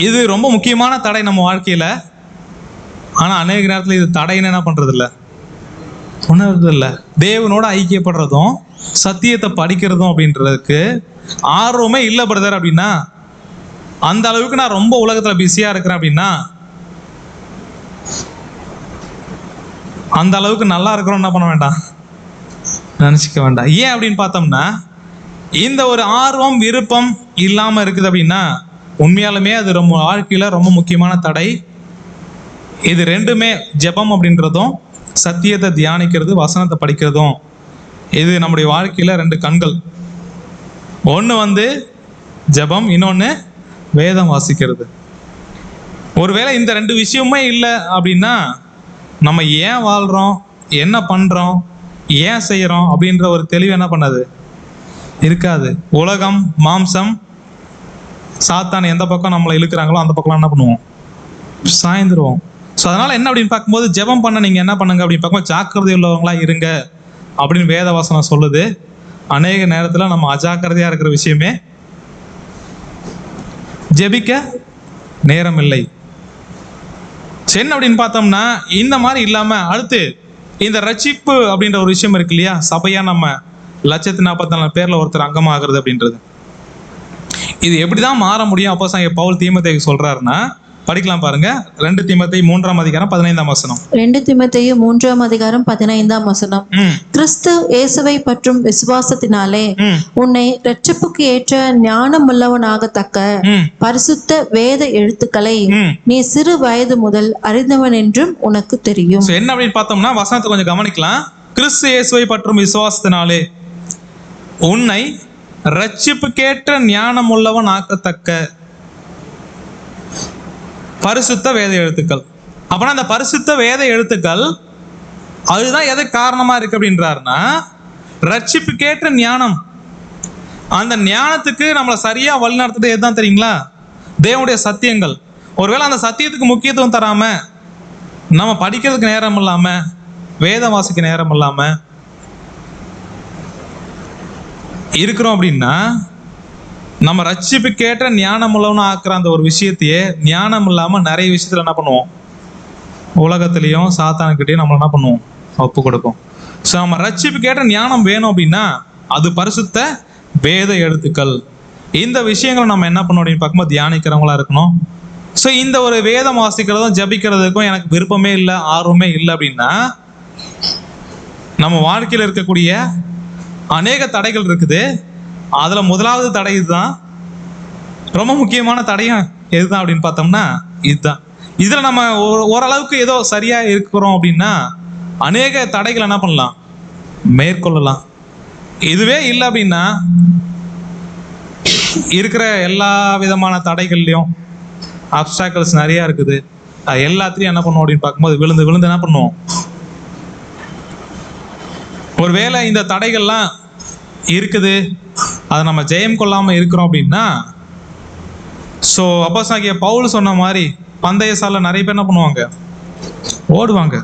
இது ரொம்ப முக்கியமான தடை நம்ம வாழ்க்கையில. ஆனா அநேக நேரத்தில் இது தடைன்னு என்ன பண்றது இல்லை, உணர்றது இல்லை. தேவனோட ஐக்கியப்படுறதும் சத்தியத்தை படிக்கிறதும் அப்படின்றதுக்கு ஆர்வமே இல்லை பிரதர் அப்படின்னா, அந்த அளவுக்கு நான் ரொம்ப உலகத்துல பிஸியா இருக்கிறேன் அப்படின்னா, அந்த அளவுக்கு நல்லா இருக்கிறோம் என்ன பண்ண வேண்டாம், நினைச்சிக்க வேண்டாம். ஏன் அப்படின்னு பார்த்தோம்னா, இந்த ஒரு ஆர்வம் விருப்பம் இல்லாம இருக்குது அப்படின்னா உண்மையாலுமே அது ரொம்ப வாழ்க்கையில ரொம்ப முக்கியமான தடை. இது ரெண்டுமே, ஜெபம் அப்படின்றதும் சத்தியத்தை தியானிக்கிறது, வசனத்தை படிக்கிறதும், இது நம்முடைய வாழ்க்கையில 2 கண்கள். ஒன்று ஜெபம், இன்னொன்று வேதம் வாசிக்கிறது. ஒருவேளை இந்த 2 விஷயமே இல்லை அப்படின்னா நம்ம ஏன் வாழ்றோம், என்ன பண்றோம், ஏன் செய்யறோம் அப்படின்ற ஒரு தெளிவு என்ன பண்ணாது, இருக்காது. உலகம், மாம்சம், சாத்தான் எந்த பக்கம் நம்மளை இழுக்கிறாங்களோ அந்த பக்கம் என்ன பண்ணுவோம், சாய்ந்துருவோம். ஸோ அதனால என்ன அப்படின்னு பார்க்கும்போது, ஜெபம் பண்ண நீங்க என்ன பண்ணுங்க அப்படின்னு பார்க்கும்போது ஜாக்கிரதை உள்ளவங்களா இருங்க அப்படின்னு வேத வசனம் சொல்லுது. அநேக நேரத்தில் நம்ம அஜாக்கிரதையா இருக்கிற விஷயமே ஜெபிக்க நேரம் இல்லை. என்ன அப்படின்னு பார்த்தோம்னா, இந்த மாதிரி இல்லாம அடுத்து இந்த ரட்சிப்பு அப்படின்ற ஒரு விஷயம் இருக்கு இல்லையா, சபையா நம்ம 144,000 பேர்ல ஒருத்தர் அங்கமாகிறது அப்படின்றது, இது எப்படிதான் மாற முடியும்? அப்போஸ்தலன் பவுல் தீமோத்தேயுக்கு சொல்றாருன்னா, படிக்கலாம் பாருங்க. 2 தீமோத்தேயு 3ஆம் அதிகாரம் 15ஆம் வசனம். 2 தீமோத்தேயு 3ஆம் அதிகாரம் 15ஆம் வசனம். கிறிஸ்து இயேசுவை பற்றும் விசுவாசத்தினாலே உன்னை இரட்சிப்புக்கு ஏற்ற ஞானமுள்ளவனாகத்தக்க பரிசுத்த வேத எழுத்துக்களை நீ சிறு வயது முதல் அறிந்தவன் என்றும் உனக்கு தெரியும். என்ன அப்படின்னு பார்த்தோம்னா, வசனத்தை கொஞ்சம் கவனிக்கலாம். கிறிஸ்து இயேசுவை பற்றும் விசுவாசத்தினாலே உன்னை இரட்சிப்புக்கேற்ற ஞானமுள்ளவன் ஆக்கத்தக்க பரிசுத்த வேத எழுத்துக்கள். அப்பனா அந்த பரிசுத்த வேத எழுத்துக்கள் அதுதான் எது காரணமா இருக்கு அப்படின்றாருன்னா, ரட்சிப்புக்கேற்ற ஞானம். அந்த ஞானத்துக்கு நம்மளை சரியா வழிநடத்துறது எதுதான் தெரியுங்களா, தேவனுடைய சத்தியங்கள். ஒருவேளை அந்த சத்தியத்துக்கு முக்கியத்துவம் தராம, நம்ம படிக்கிறதுக்கு நேரம் இல்லாம, வேதம் வாசிக்க நேரம் இல்லாம இருக்கிறோம் அப்படின்னா, நம்ம ரட்சிப்புக்கேற்ற ஞானம் உள்ளவனு ஆக்குற அந்த ஒரு விஷயத்தையே ஞானம் இல்லாம நிறைய விஷயத்துல என்ன பண்ணுவோம், உலகத்திலையும் சாத்தானுக்கிட்டையும் நம்ம என்ன பண்ணுவோம், ஒப்பு கொடுப்போம். ஸோ நம்ம ரட்சிப்புக்கேற்ற ஞானம் வேணும் அப்படின்னா அது பரிசுத்த வேத எழுத்துக்கள். இந்த விஷயங்களை நம்ம என்ன பண்ணணும் அப்படின்னு பார்க்கும்போது தியானிக்கிறவங்களா இருக்கணும். ஸோ இந்த ஒரு வேதம் வாசிக்கிறதும் ஜபிக்கிறதுக்கும் எனக்கு விருப்பமே இல்லை, ஆர்வமே இல்லை அப்படின்னா, நம்ம வாழ்க்கையில் இருக்கக்கூடிய அநேக தடைகள் இருக்குது. அதுல முதலாவது தடை இதுதான். ரொம்ப முக்கியமான தடையும் எதுதான் அப்படின்னு பார்த்தோம்னா இதுதான். இதுல நம்ம ஓரளவுக்கு ஏதோ சரியா இருக்கிறோம் அப்படின்னா அநேக தடைகள் என்ன பண்ணலாம், மேற்கொள்ளலாம். இதுவே இல்லை அப்படின்னா இருக்கிற எல்லா விதமான தடைகள்லையும் அப்டாக்கிள்ஸ் நிறைய இருக்குது. எல்லாத்தையும் என்ன பண்ணுவோம் அப்படின்னு பார்க்கும்போது விழுந்து விழுந்து என்ன பண்ணுவோம். ஒருவேளை இந்த தடைகள்லாம் இருக்குது, அதை நம்ம ஜெயம் கொள்ளாம இருக்கிறோம் அப்படின்னா, ஸோ அப்போஸ்தலன் பவுல் சொன்ன மாதிரி பந்தய சாலை நிறைய பேர் என்ன பண்ணுவாங்க, ஓடுவாங்க.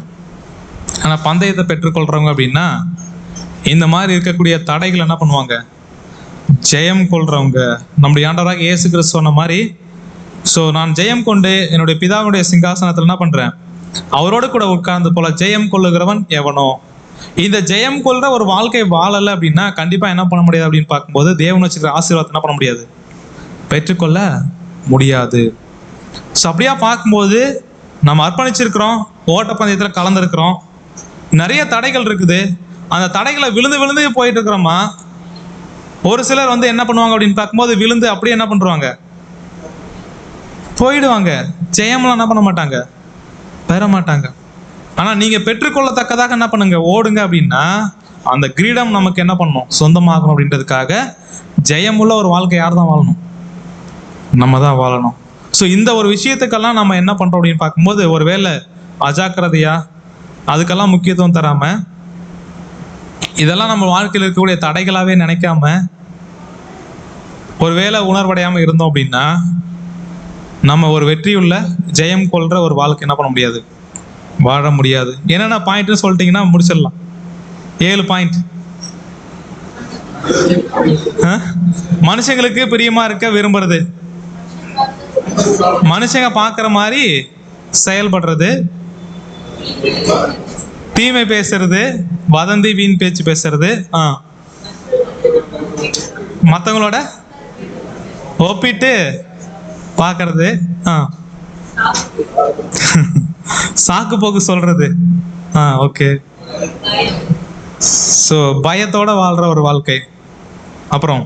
ஆனால் பந்தயத்தை பெற்றுக்கொள்றவங்க அப்படின்னா இந்த மாதிரி இருக்கக்கூடிய தடைகள் என்ன பண்ணுவாங்க, ஜெயம் கொள்றவங்க. நம்முடைய ஆண்டவராக இயேசு கிறிஸ்து சொன்ன மாதிரி, ஸோ நான் ஜெயம் கொண்டு என்னுடைய பிதாவுடைய சிங்காசனத்தில் என்ன பண்றேன், அவரோடு கூட உட்கார்ந்து போல ஜெயம் கொள்ளுகிறவன் எவனோ. இந்த ஜெயம் கொள்ற ஒரு வாழ்க்கை வாழலை அப்படின்னா கண்டிப்பா என்ன பண்ண முடியாது அப்படின்னு பார்க்கும்போது, தேவன் வச்சுக்கிற ஆசீர்வாதத்தை என்ன பண்ண முடியாது, பெற்றுக்கொள்ள முடியாது. ஸோ அப்படியா பார்க்கும்போது நம்ம அர்ப்பணிச்சிருக்கிறோம், ஓட்டப்பந்தயத்தில் கலந்துருக்கிறோம், நிறைய தடைகள் இருக்குது. அந்த தடைகளை விழுந்து விழுந்து போயிட்டு இருக்கிறோமா. ஒரு சிலர் என்ன பண்ணுவாங்க அப்படின்னு பார்க்கும்போது விழுந்து அப்படியே என்ன பண்றாங்க, போயிடுவாங்க. ஜெயம்லாம் என்ன பண்ண மாட்டாங்க, பெற மாட்டாங்க. ஆனா நீங்க பெற்றுக்கொள்ளத்தக்கதாக என்ன பண்ணுங்க, ஓடுங்க. அப்படின்னா அந்த கிரீடம் நமக்கு என்ன பண்ணணும், சொந்தமாகணும். அப்படின்றதுக்காக ஜெயமுள்ள ஒரு வாழ்க்கை யார் தான் வாழணும், நம்ம தான் வாழணும். ஸோ இந்த ஒரு விஷயத்துக்கெல்லாம் நம்ம என்ன பண்றோம் அப்படின்னு பார்க்கும்போது, ஒருவேளை அஜாக்கிரதையா அதுக்கெல்லாம் முக்கியத்துவம் தராம, இதெல்லாம் நம்ம வாழ்க்கையில் இருக்கக்கூடிய தடைகளாவே நினைக்காம, ஒருவேளை உணர்வடையாம இருந்தோம் அப்படின்னா, நம்ம ஒரு வெற்றியுள்ள ஜெயம் கொள்ற ஒரு வாழ்க்கை என்ன பண்ண முடியாது, வாழ முடியாது. என்னென்ன பாயிண்ட்னு சொல்லிட்டீங்கன்னா முடிச்சிடலாம். 7 பாயிண்ட். மனுஷங்களுக்கு பிரியமா இருக்க விரும்புறது, மனுஷங்க பார்க்குற மாதிரி செயல்படுறது, தீமை பேசுறது, வதந்தி வீண் பேச்சு பேசுறது, மற்றவங்களோட ஒப்பிட்டு பார்க்கறது, சாக்கு போக்கு சொல்றது, ஓகே. ஸோ பயத்தோட வாழ்ற ஒரு வாழ்க்கை. அப்புறம்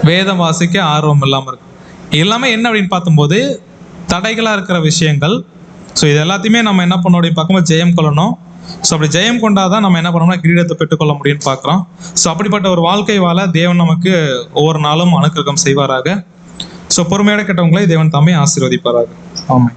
வேதம் வாசிக்க ஆர்வம் இல்லாமல் இருக்கு. எல்லாமே என்ன அப்படின்னு பார்க்கும்போது தடைகளா இருக்கிற விஷயங்கள். ஸோ இது எல்லாத்தையுமே நம்ம என்ன பண்ணோம் அப்படின்னு பார்க்கும்போது ஜெயம் கொள்ளணும். ஸோ அப்படி ஜெயம் கொண்டாதான் நம்ம என்ன பண்ணோம்னா கிரீடத்தை பெற்றுக்கொள்ள முடியும்னு பார்க்குறோம். ஸோ அப்படிப்பட்ட ஒரு வாழ்க்கை வாழ தேவன் நமக்கு ஒவ்வொரு நாளும் அனுக்கிரகம் செய்வாராக. ஸோ பொறுமையோட கேட்டவங்களை தேவன் தாமே ஆசீர்வதிப்பாராக. ஆமாம்.